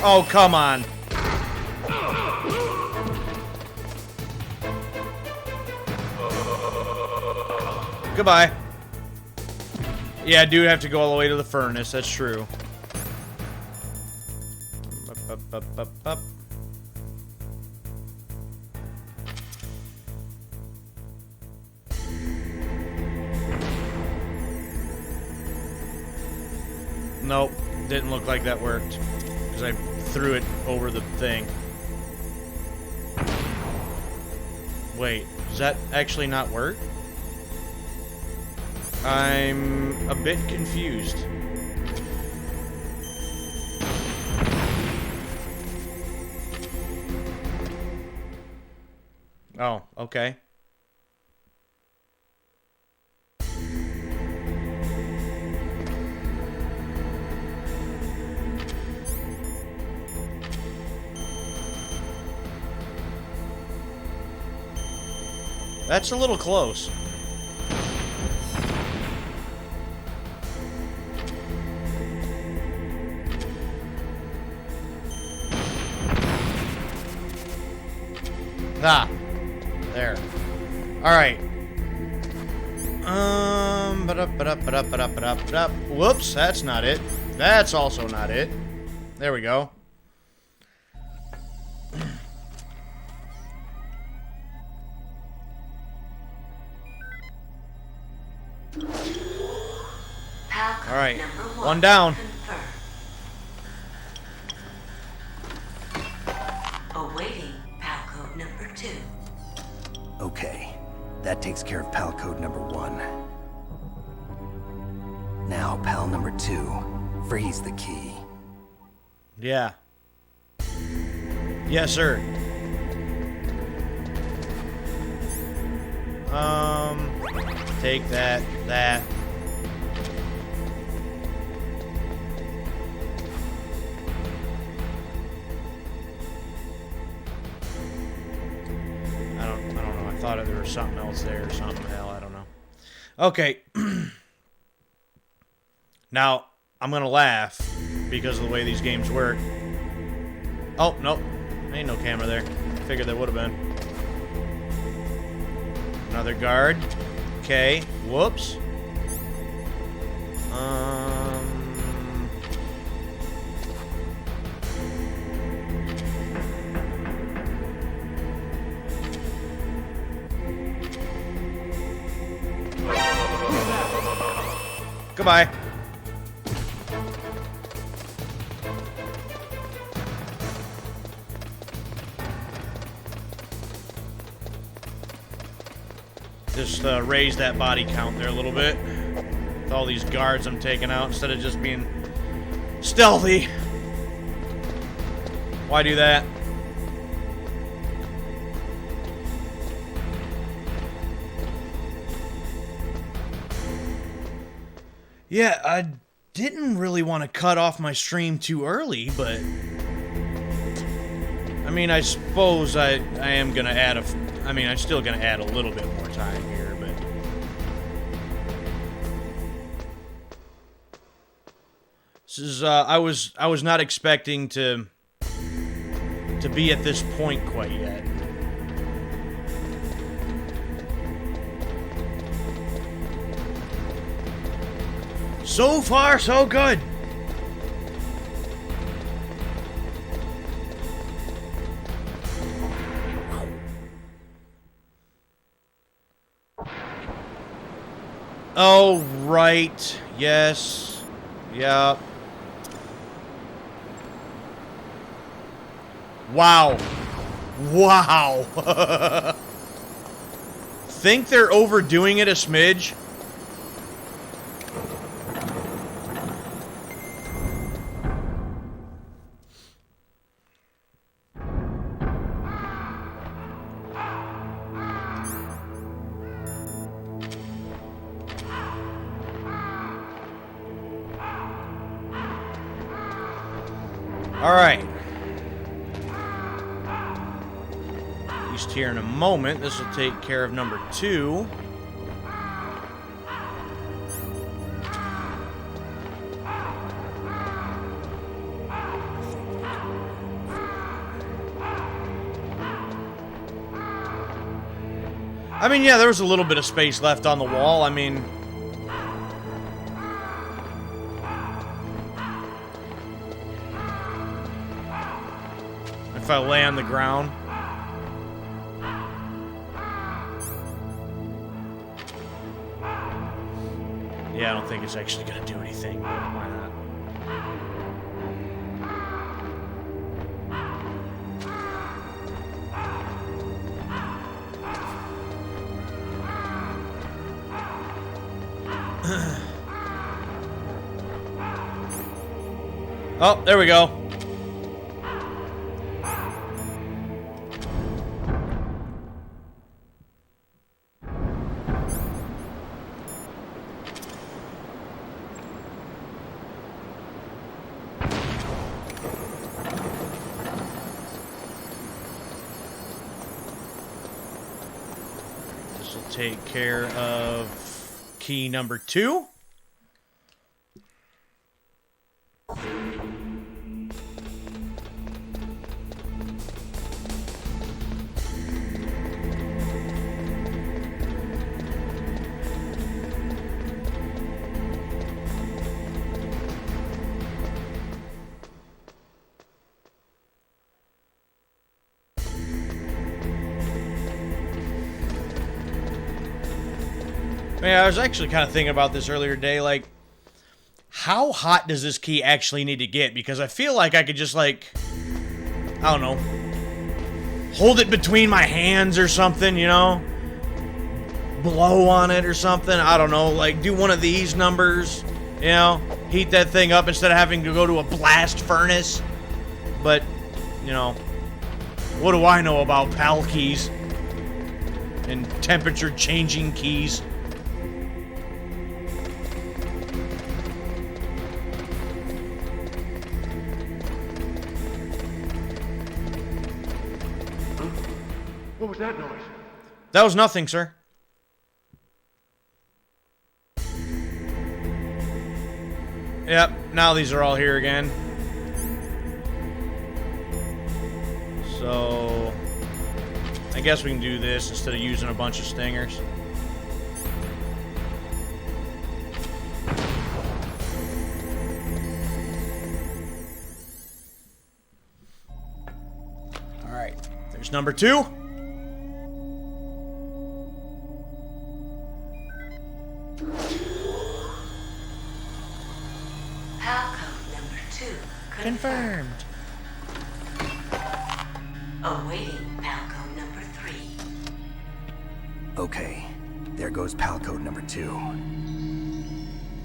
Oh, come on. Goodbye. Yeah, I do have to go all the way to the furnace, that's true. Up. Nope, didn't look like that worked. Because I threw it over the thing. Wait, does that actually not work? I'm a bit confused. Oh, okay. That's a little close. Ah, there. All right. Whoops, that's not it. That's also not it. There we go. All right, one down. Awaiting PAL code number 2. Okay, that takes care of PAL code number 1. Now, PAL number 2, freeze the key. Yeah. Yes, sir. Take that. I don't know. I thought there was something else there or something. Hell, I don't know. Okay. Now, I'm gonna laugh because of the way these games work. Oh, nope. Ain't no camera there. Figured there would have been. Another guard. Okay. Whoops. Goodbye. Just raise that body count there a little bit. With all these guards I'm taking out instead of just being stealthy. Why do that? Yeah, I didn't really want to cut off my stream too early, but I mean, I suppose I am gonna add I'm still gonna add a little bit more time here, but this is I was not expecting to be at this point quite yet. So far, so good. Oh, right. Yes. Yeah. Wow. Wow. Think they're overdoing it a smidge? Alright. At least here in a moment, this will take care of number 2. I mean, yeah, there was a little bit of space left on the wall. I mean, if I lay on the ground. Yeah, I don't think it's actually going to do anything, but why not? Oh, there we go. This will take care of key number 2. Yeah, I was actually kind of thinking about this earlier today, like, how hot does this key actually need to get? Because I feel like I could just, like, I don't know, hold it between my hands or something, you know? Blow on it or something, I don't know, like, do one of these numbers, you know? Heat that thing up instead of having to go to a blast furnace. But, you know, what do I know about PAL keys and temperature changing keys? What was that noise? That was nothing, sir. Yep, now these are all here again. So, I guess we can do this instead of using a bunch of stingers. Alright, there's number 2. Confirmed. Awaiting PAL code number 3. Okay, there goes PAL code number 2.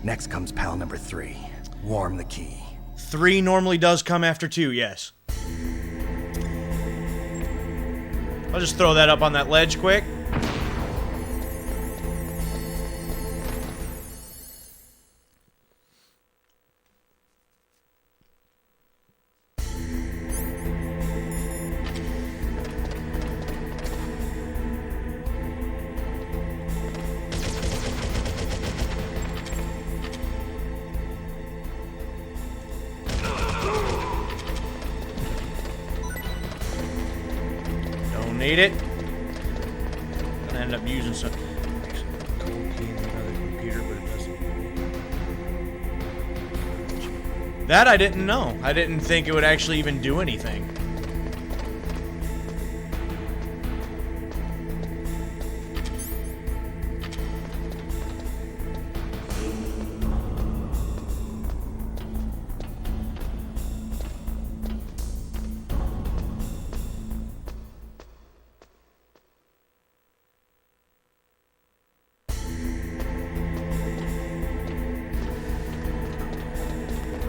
Next comes PAL number 3. Warm the key. 3 normally does come after 2, yes. I'll just throw that up on that ledge quick. Need it. Gonna end up using some cold key in the other computer, but it doesn't. That I didn't know. I didn't think it would actually even do anything.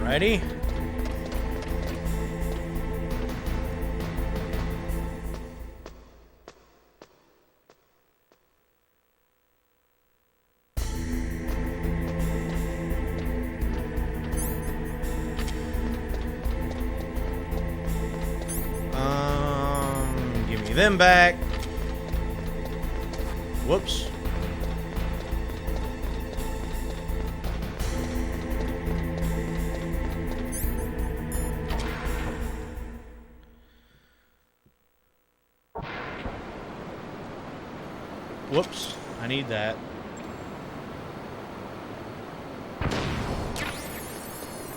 Ready? Give me them back. Whoops. Whoops, I need that.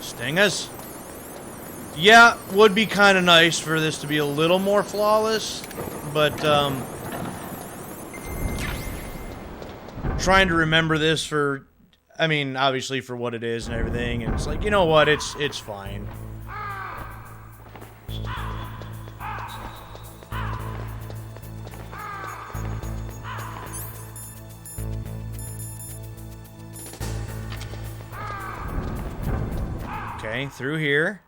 Sting us? Yeah, would be kind of nice for this to be a little more flawless, but trying to remember this for, I mean, obviously for what it is and everything, and it's like, you know what, it's fine. Okay, through here.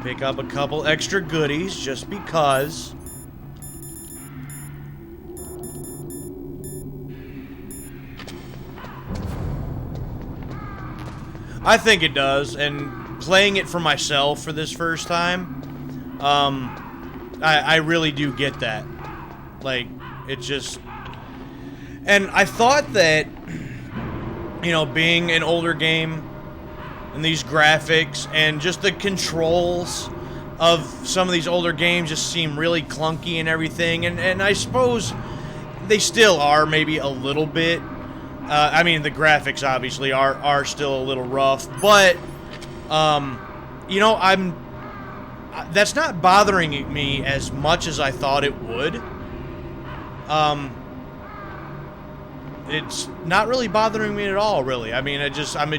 Pick up a couple extra goodies just because. I think it does, and playing it for myself for this first time, I really do get that. Like, it just... And I thought that, you know, being an older game, and these graphics, and just the controls of some of these older games just seem really clunky and everything, and I suppose they still are, maybe a little bit. I mean, the graphics obviously are still a little rough, but you know, that's not bothering me as much as I thought it would. It's not really bothering me at all, really. I mean, I'm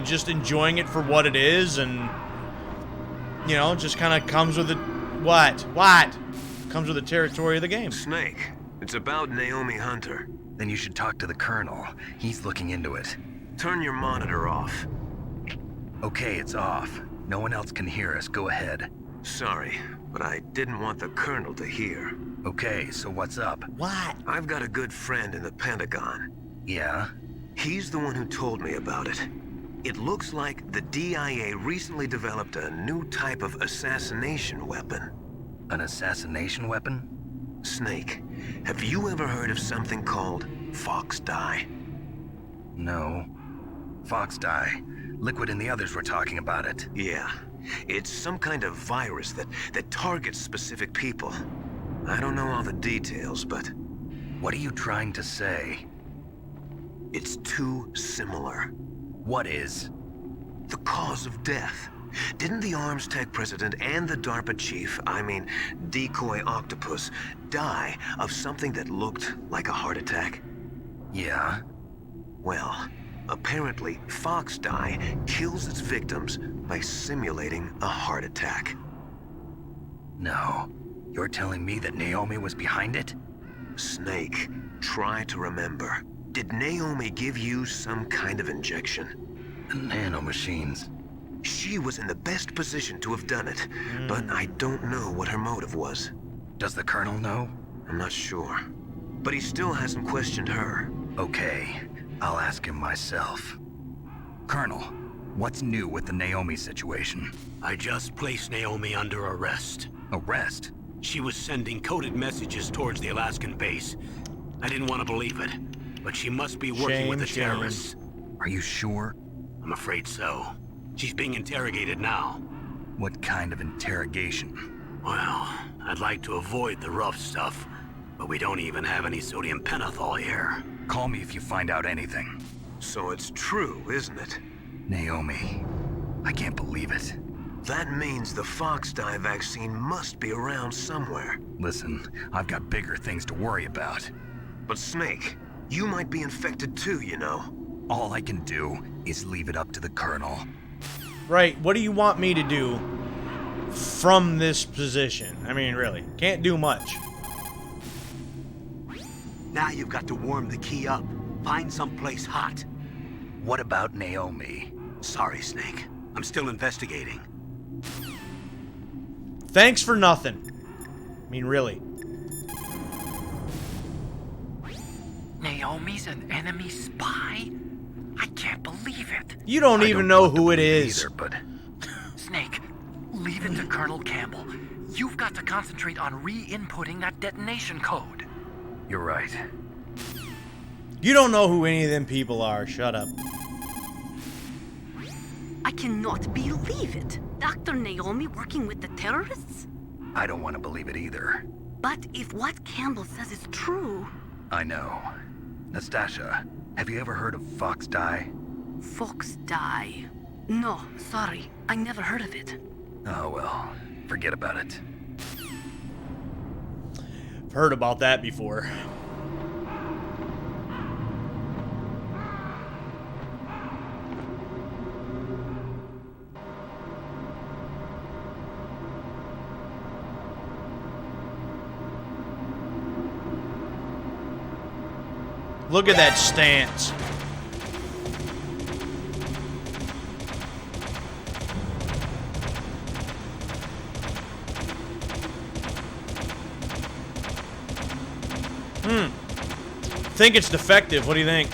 just enjoying it for what it is, and you know, just kind of comes with it. What? Comes with the territory of the game. Snake, it's about Naomi Hunter. Then you should talk to the Colonel. He's looking into it. Turn your monitor off. Okay, it's off. No one else can hear us. Go ahead. Sorry, but I didn't want the Colonel to hear. Okay, so what's up? What? I've got a good friend in the Pentagon. Yeah? He's the one who told me about it. It looks like the DIA recently developed a new type of assassination weapon. An assassination weapon? Snake, have you ever heard of something called Fox Dye? No. Fox Dye. Liquid and the others were talking about it. Yeah. It's some kind of virus that targets specific people. I don't know all the details, but... What are you trying to say? It's too similar. What is? The cause of death. Didn't the Arms Tech president and the DARPA chief, I mean, Decoy Octopus, die of something that looked like a heart attack? Yeah? Well, apparently Fox Dye kills its victims by simulating a heart attack. No. You're telling me that Naomi was behind it? Snake, try to remember. Did Naomi give you some kind of injection? The nanomachines. She was in the best position to have done it, but I don't know what her motive was. Does the Colonel know? I'm not sure. But he still hasn't questioned her. Okay, I'll ask him myself. Colonel, what's new with the Naomi situation? I just placed Naomi under arrest. Arrest? She was sending coded messages towards the Alaskan base. I didn't want to believe it, but she must be working with the terrorists. Are you sure? I'm afraid so. She's being interrogated now. What kind of interrogation? Well, I'd like to avoid the rough stuff, but we don't even have any sodium pentothal here. Call me if you find out anything. So it's true, isn't it? Naomi, I can't believe it. That means the Fox Dye vaccine must be around somewhere. Listen, I've got bigger things to worry about. But Snake, you might be infected too, you know. All I can do is leave it up to the Colonel. Right, what do you want me to do from this position? I mean, really, can't do much. Now you've got to warm the key up. Find someplace hot. What about Naomi? Sorry, Snake. I'm still investigating. Thanks for nothing. I mean, really. Naomi's an enemy spy? I can't believe it. You don't even know who it is. Either, but... Snake, leave it to Colonel Campbell. You've got to concentrate on re-inputting that detonation code. You're right. You don't know who any of them people are. Shut up. I cannot believe it. Dr. Naomi working with the terrorists? I don't want to believe it either. But if what Campbell says is true... I know. Nastasha, have you ever heard of Fox Dye? Fox Dye? No, sorry. I never heard of it. Oh, well. Forget about it. I've heard about that before. Look at that stance. Think it's defective. What do you think?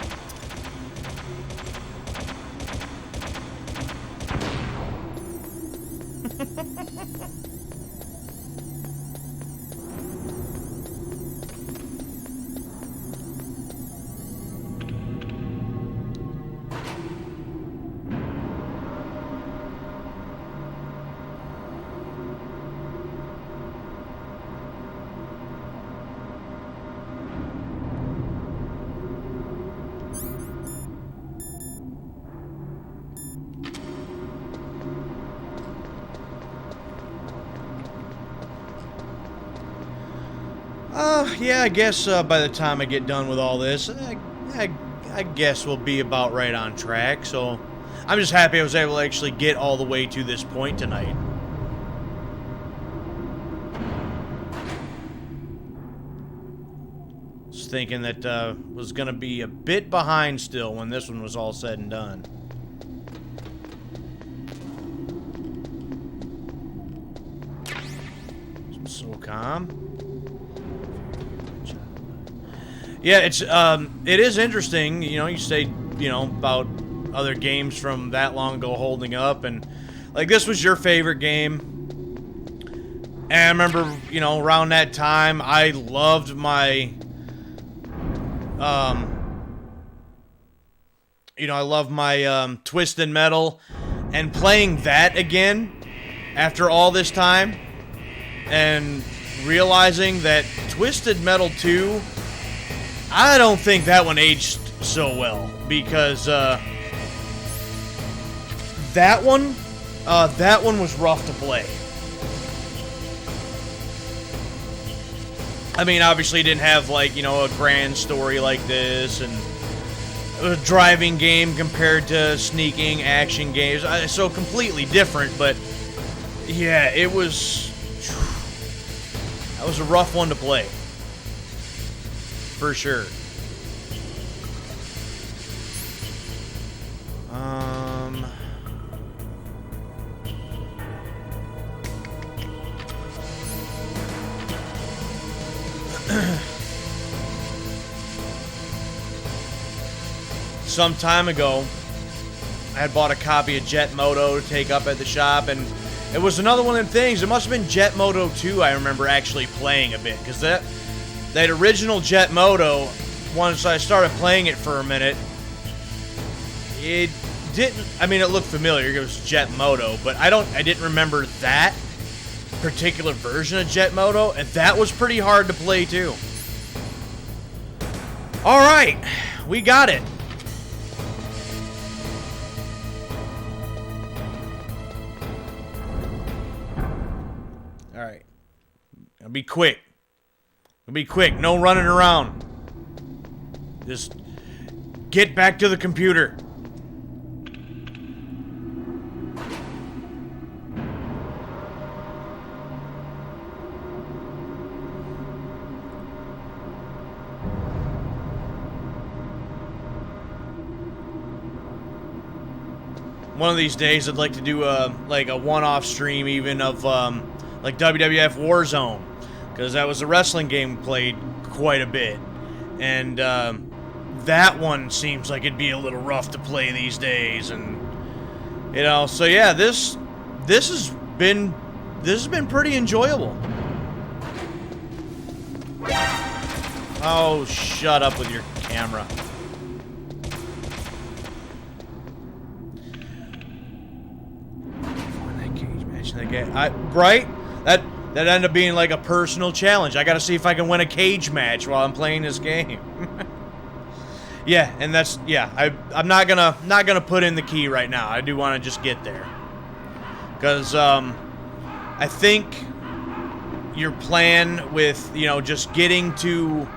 Yeah, I guess by the time I get done with all this, I guess we'll be about right on track. So I'm just happy I was able to actually get all the way to this point tonight. Was thinking that was going to be a bit behind still when this one was all said and done. So calm. Yeah, it is interesting, you know, you say, you know, about other games from that long ago holding up, and, like, this was your favorite game, and I remember, you know, around that time, I loved my, Twisted Metal, and playing that again, after all this time, and realizing that Twisted Metal 2... I don't think that one aged so well, because that one was rough to play. I mean, obviously it didn't have, like, you know, a grand story like this, and a driving game compared to sneaking action games, so completely different, but yeah, that was a rough one to play. For sure. Some time ago, I had bought a copy of Jet Moto to take up at the shop, and it was another one of them things. It must have been Jet Moto 2 I remember actually playing a bit, because that original Jet Moto, once I started playing it for a minute, it didn't, I mean, it looked familiar, it was Jet Moto, but I didn't remember that particular version of Jet Moto, and that was pretty hard to play too. Alright, we got it. Alright. I'll be quick. Be quick, no running around. Just get back to the computer. One of these days I'd like to do a one-off stream even of like WWF Warzone, because that was a wrestling game we played quite a bit, and that one seems like it'd be a little rough to play these days, and you know, so yeah, this has been pretty enjoyable. Oh, shut up with your camera. That cage match, right? That ended up being like a personal challenge. I gotta see if I can win a cage match while I'm playing this game. Yeah, and that's, yeah, I'm not gonna put in the key right now. I do want to just get there, because I think your plan with, you know, just getting to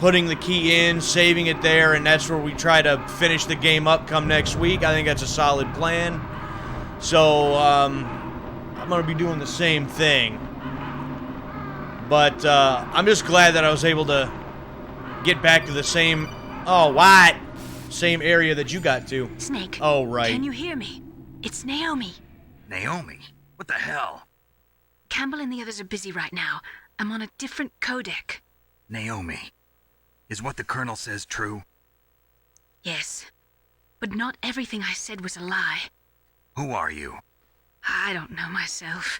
putting the key in, saving it there, and that's where we try to finish the game up come next week, I think that's a solid plan. So I'm gonna be doing the same thing, but I'm just glad that I was able to get back to the same, oh, what? Same area that you got to. Snake. Oh, right. Can you hear me? It's Naomi. Naomi? What the hell? Campbell and the others are busy right now. I'm on a different codec. Naomi, is what the Colonel says true? Yes, but not everything I said was a lie. Who are you? I don't know myself.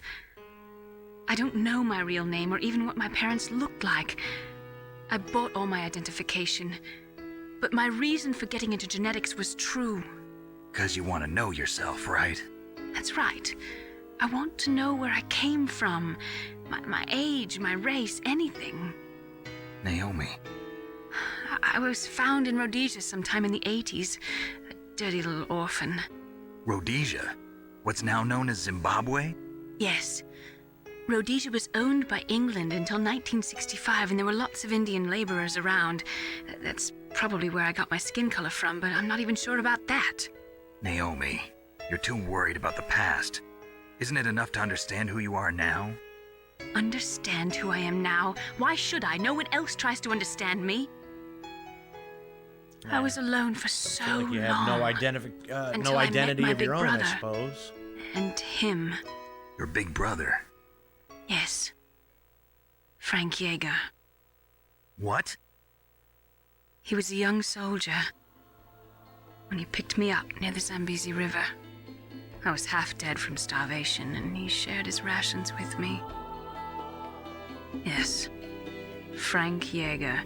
I don't know my real name or even what my parents looked like. I bought all my identification, but my reason for getting into genetics was true. 'Cause you want to know yourself, right? That's right. I want to know where I came from, my age, my race, anything. Naomi. I was found in Rhodesia sometime in the 80s, a dirty little orphan. Rhodesia? What's now known as Zimbabwe? Yes. Rhodesia was owned by England until 1965, and there were lots of Indian laborers around. That's probably where I got my skin color from, but I'm not even sure about that. Naomi, you're too worried about the past. Isn't it enough to understand who you are now? Understand who I am now? Why should I? No one else tries to understand me. I was alone for so long. I feel like you have no identity of your own, I suppose. And him. Your big brother? Yes. Frank Yeager. What? He was a young soldier when he picked me up near the Zambezi River. I was half dead from starvation, and he shared his rations with me. Yes. Frank Yeager.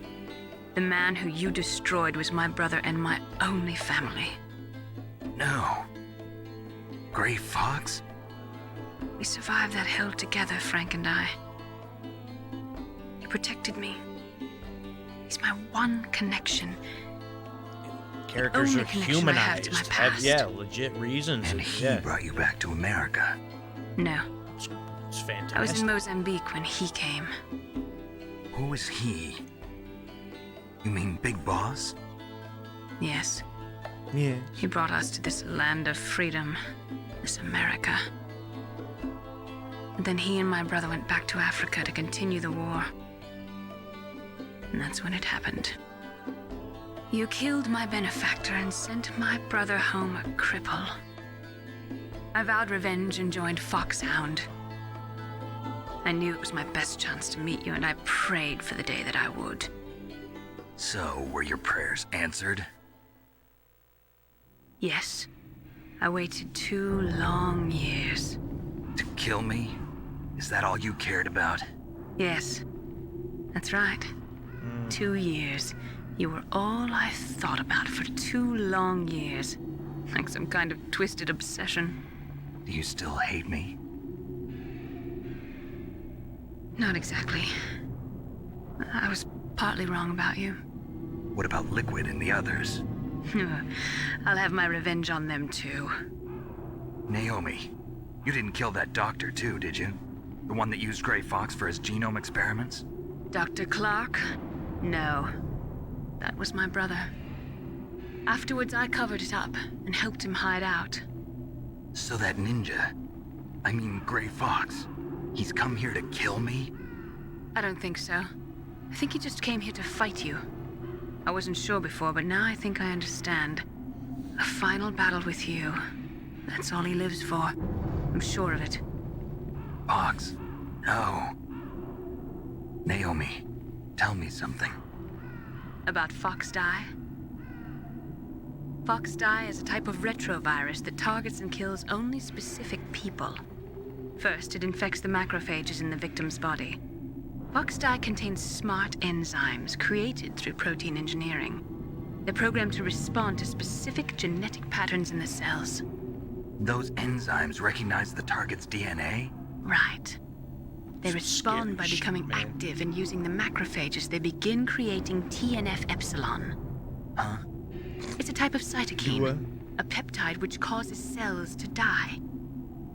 The man who you destroyed was my brother and my only family. No. Gray Fox? We survived that hell together, Frank and I. He protected me. He's my one connection. Characters are humanized. Have legit reasons. And he brought you back to America. No. It's fantastic. I was in Mozambique when he came. Who was he? You mean Big Boss? Yes. Yeah. He brought us to this land of freedom, this America. And then he and my brother went back to Africa to continue the war. And that's when it happened. You killed my benefactor and sent my brother home a cripple. I vowed revenge and joined Foxhound. I knew it was my best chance to meet you, and I prayed for the day that I would. So, were your prayers answered? Yes. I waited 2 long years. To kill me? Is that all you cared about? Yes. That's right. 2 years. You were all I thought about for 2 long years. Like some kind of twisted obsession. Do you still hate me? Not exactly. I was partly wrong about you. What about Liquid and the others? I'll have my revenge on them too. Naomi, you didn't kill that doctor too, did you? The one that used Gray Fox for his genome experiments? Dr. Clark? No. That was my brother. Afterwards, I covered it up and helped him hide out. So that ninja, I mean Gray Fox, he's come here to kill me? I don't think so. I think he just came here to fight you. I wasn't sure before, but now I think I understand. A final battle with you. That's all he lives for. I'm sure of it. Fox? No. Naomi, tell me something. About Fox Die? Fox Die is a type of retrovirus that targets and kills only specific people. First, it infects the macrophages in the victim's body. Fox Die contains smart enzymes created through protein engineering. They're programmed to respond to specific genetic patterns in the cells. Those enzymes recognize the target's DNA? Right. They respond by becoming active and using the macrophages. They begin creating TNF-epsilon. Huh? It's a type of cytokine, a peptide which causes cells to die.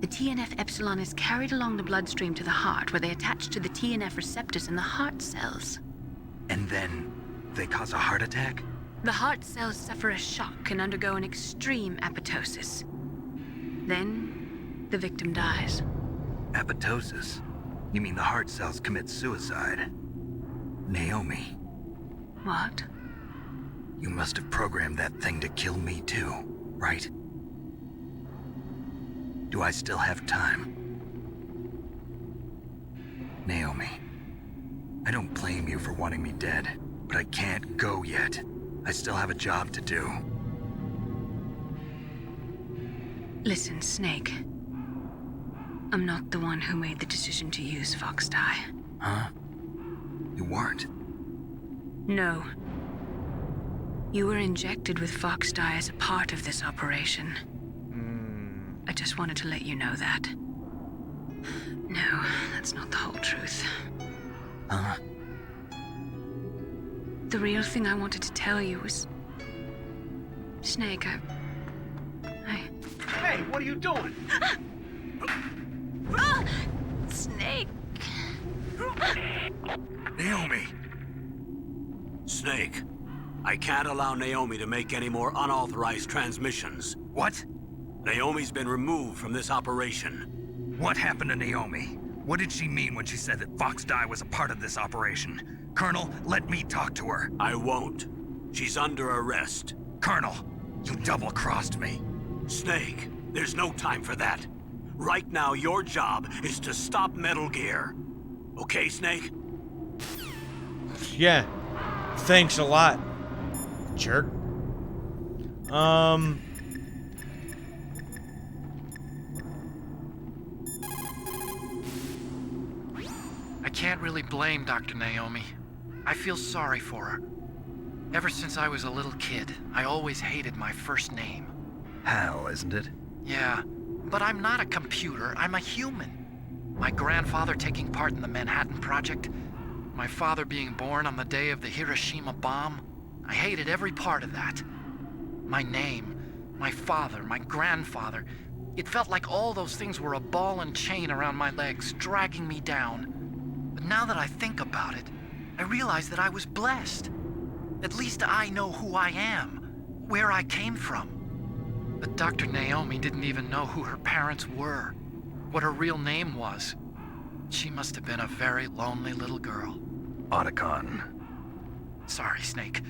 The TNF-epsilon is carried along the bloodstream to the heart, where they attach to the TNF receptors in the heart cells. And then they cause a heart attack? The heart cells suffer a shock and undergo an extreme apoptosis. Then, the victim dies. Apoptosis? You mean the heart cells commit suicide? Naomi. What? You must have programmed that thing to kill me too, right? Do I still have time? Naomi, I don't blame you for wanting me dead, but I can't go yet. I still have a job to do. Listen, Snake. I'm not the one who made the decision to use Fox dye. Huh? You weren't? No. You were injected with Fox dye as a part of this operation. I just wanted to let you know that. No, that's not the whole truth. Huh? The real thing I wanted to tell you was... Snake, I... Hey, what are you doing? Snake! Naomi! Snake, I can't allow Naomi to make any more unauthorized transmissions. What? Naomi's been removed from this operation. What happened to Naomi? What did she mean when she said that Fox dye was a part of this operation? Colonel, let me talk to her. I won't. She's under arrest. Colonel, you double-crossed me. Snake, there's no time for that. Right now, your job is to stop Metal Gear. Okay, Snake? Yeah. Thanks a lot, jerk. I can't really blame Dr. Naomi. I feel sorry for her. Ever since I was a little kid, I always hated my first name. Hal, isn't it? Yeah, but I'm not a computer, I'm a human. My grandfather taking part in the Manhattan Project, my father being born on the day of the Hiroshima bomb. I hated every part of that. My name, my father, my grandfather, it felt like all those things were a ball and chain around my legs, dragging me down. But now that I think about it, I realize that I was blessed. At least I know who I am, where I came from. But Dr. Naomi didn't even know who her parents were, what her real name was. She must have been a very lonely little girl. Otacon. Sorry, Snake.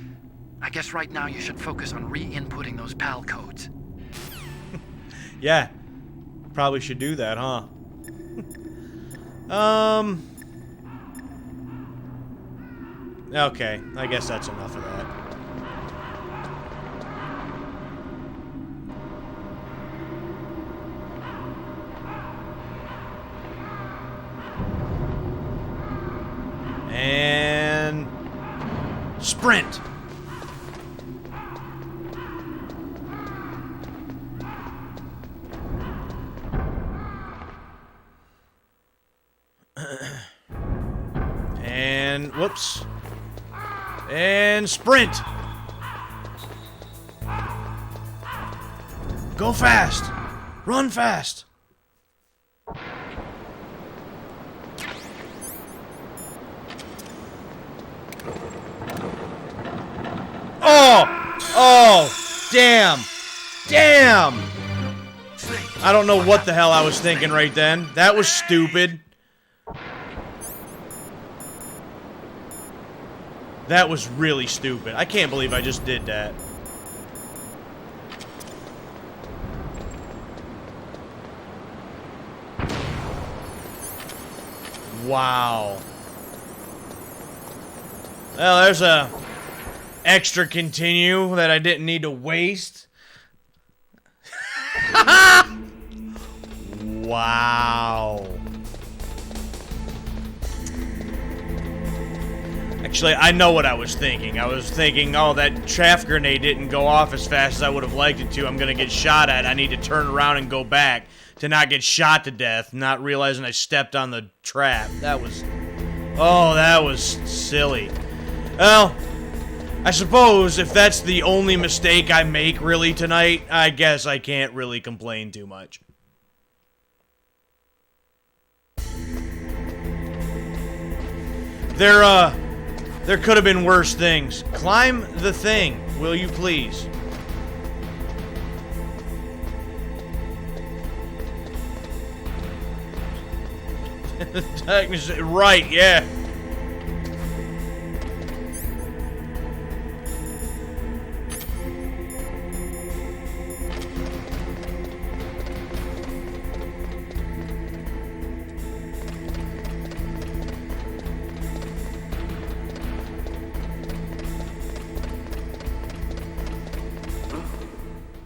I guess right now you should focus on re-inputting those PAL codes. Yeah. Probably should do that, huh? Okay, I guess that's enough of that. And... sprint! And... whoops. And sprint! Go fast! Run fast! Oh! Oh! Damn! Damn! I don't know what the hell I was thinking right then. That was stupid. That was really stupid. I can't believe I just did that. Wow. Well, there's a extra continue that I didn't need to waste. Wow. Actually, I know what I was thinking. I was thinking, oh, that chaff grenade didn't go off as fast as I would have liked it to. I'm gonna get shot at. I need to turn around and go back to not get shot to death, not realizing I stepped on the trap. That was... oh, that was silly. Well, I suppose if that's the only mistake I make really tonight, I guess I can't really complain too much. There could have been worse things. Climb the thing, will you please? Right, yeah.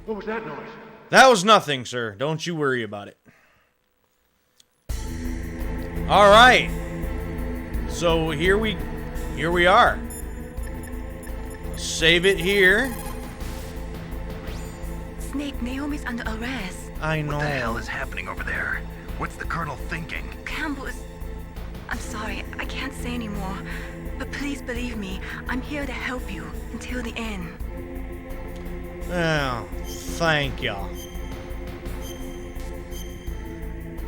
What was that noise? That was nothing, sir. Don't you worry about it. All right. So here we are. Save it here. Snake, Naomi's under arrest. I know. What the hell is happening over there? What's the Colonel thinking? Campbell is... I'm sorry, I can't say anymore. But please believe me, I'm here to help you until the end. Oh, thank y'all.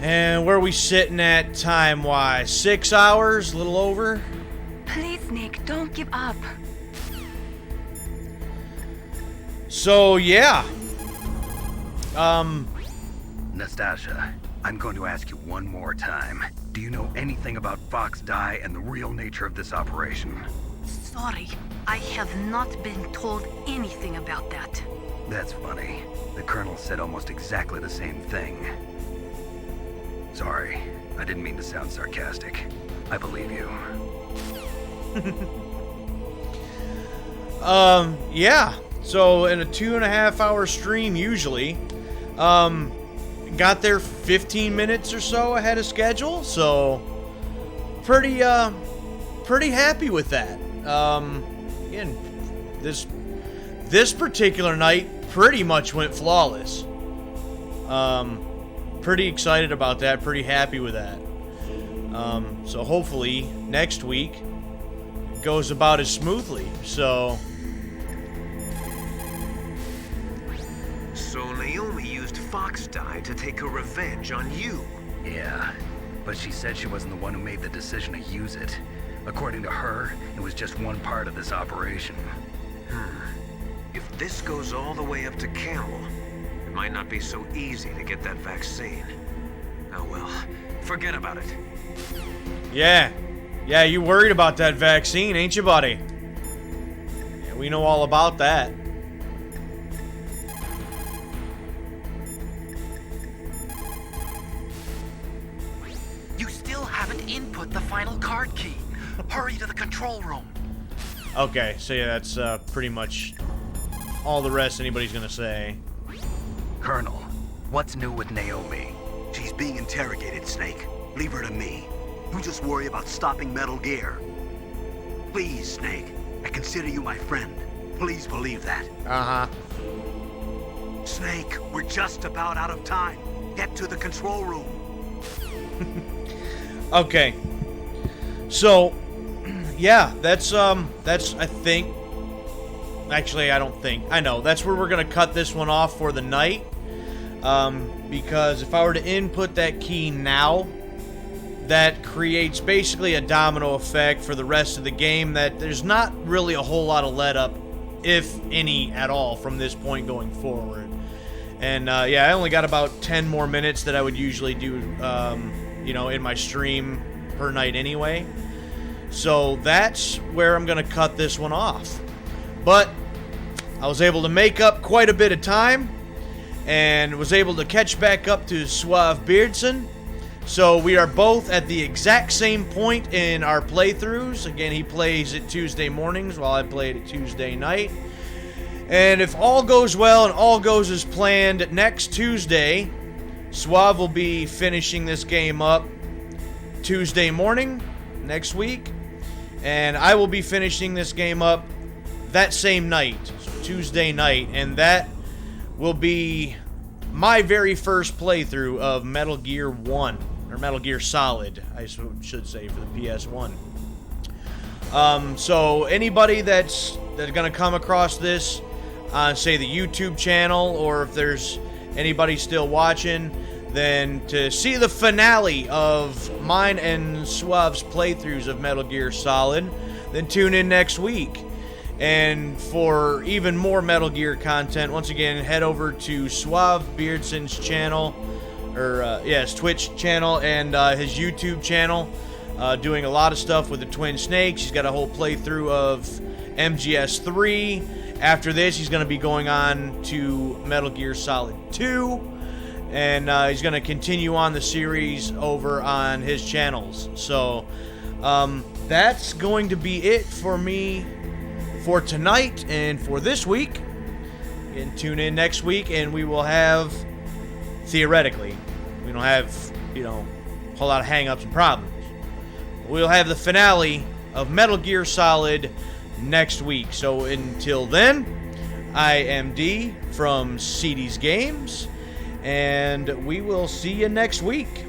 And where are we sitting at time-wise? 6 hours? A little over? Please, Snake, don't give up. So, yeah. Nastasia, I'm going to ask you one more time. Do you know anything about Fox Die and the real nature of this operation? Sorry, I have not been told anything about that. That's funny. The Colonel said almost exactly the same thing. Sorry, I didn't mean to sound sarcastic. I believe you. Yeah. So in a 2.5 hour stream usually, got there 15 minutes or so ahead of schedule, so pretty happy with that. Again, this particular night pretty much went flawless. Pretty excited about that, pretty happy with that. So hopefully next week it goes about as smoothly. So Naomi used Fox Die to take her revenge on you. Yeah, but she said she wasn't the one who made the decision to use it. According to her, it was just one part of this operation. If this goes all the way up to Campbell, it might not be so easy to get that vaccine. Oh well, forget about it. yeah, you worried about that vaccine, ain't you, buddy? Yeah, we know all about that. You still haven't input the final card key. Hurry to the control room. Okay, so yeah, that's pretty much all the rest anybody's gonna say. Colonel, what's new with Naomi? She's being interrogated, Snake. Leave her to me. You just worry about stopping Metal Gear. Please, Snake. I consider you my friend. Please believe that. Uh-huh. Snake, we're just about out of time. Get to the control room. Okay. So, yeah, that's I think, actually I don't think, I know, that's where we're gonna cut this one off for the night. Because if I were to input that key now, that creates basically a domino effect for the rest of the game that there's not really a whole lot of let up, if any at all, from this point going forward. And yeah, I only got about 10 more minutes that I would usually do, you know, in my stream per night anyway. So that's where I'm going to cut this one off. But I was able to make up quite a bit of time and was able to catch back up to Suave Beardson. So we are both at the exact same point in our playthroughs. Again, he plays it Tuesday mornings while I played it Tuesday night. And if all goes well and all goes as planned, next Tuesday, Suave will be finishing this game up Tuesday morning next week. And I will be finishing this game up that same night, so Tuesday night. And that will be my very first playthrough of Metal Gear 1. Or Metal Gear Solid, I should say, for the PS1. So anybody that's going to come across this on, say, the YouTube channel, or if there's anybody still watching, then to see the finale of mine and Suave's playthroughs of Metal Gear Solid, then tune in next week. And for even more Metal Gear content, once again, head over to Suave Beardson's channel, or his Twitch channel and his YouTube channel, doing a lot of stuff with the Twin Snakes. He's got a whole playthrough of MGS3. After this, he's going to be going on to Metal Gear Solid 2. And he's going to continue on the series over on his channels. So that's going to be it for me for tonight and for this week. And tune in next week, and we will have, theoretically, we don't have, you know, a whole lot of hang-ups and problems. we'll have the finale of Metal Gear Solid next week. So until then, I am D from CD's Games, and we will see you next week.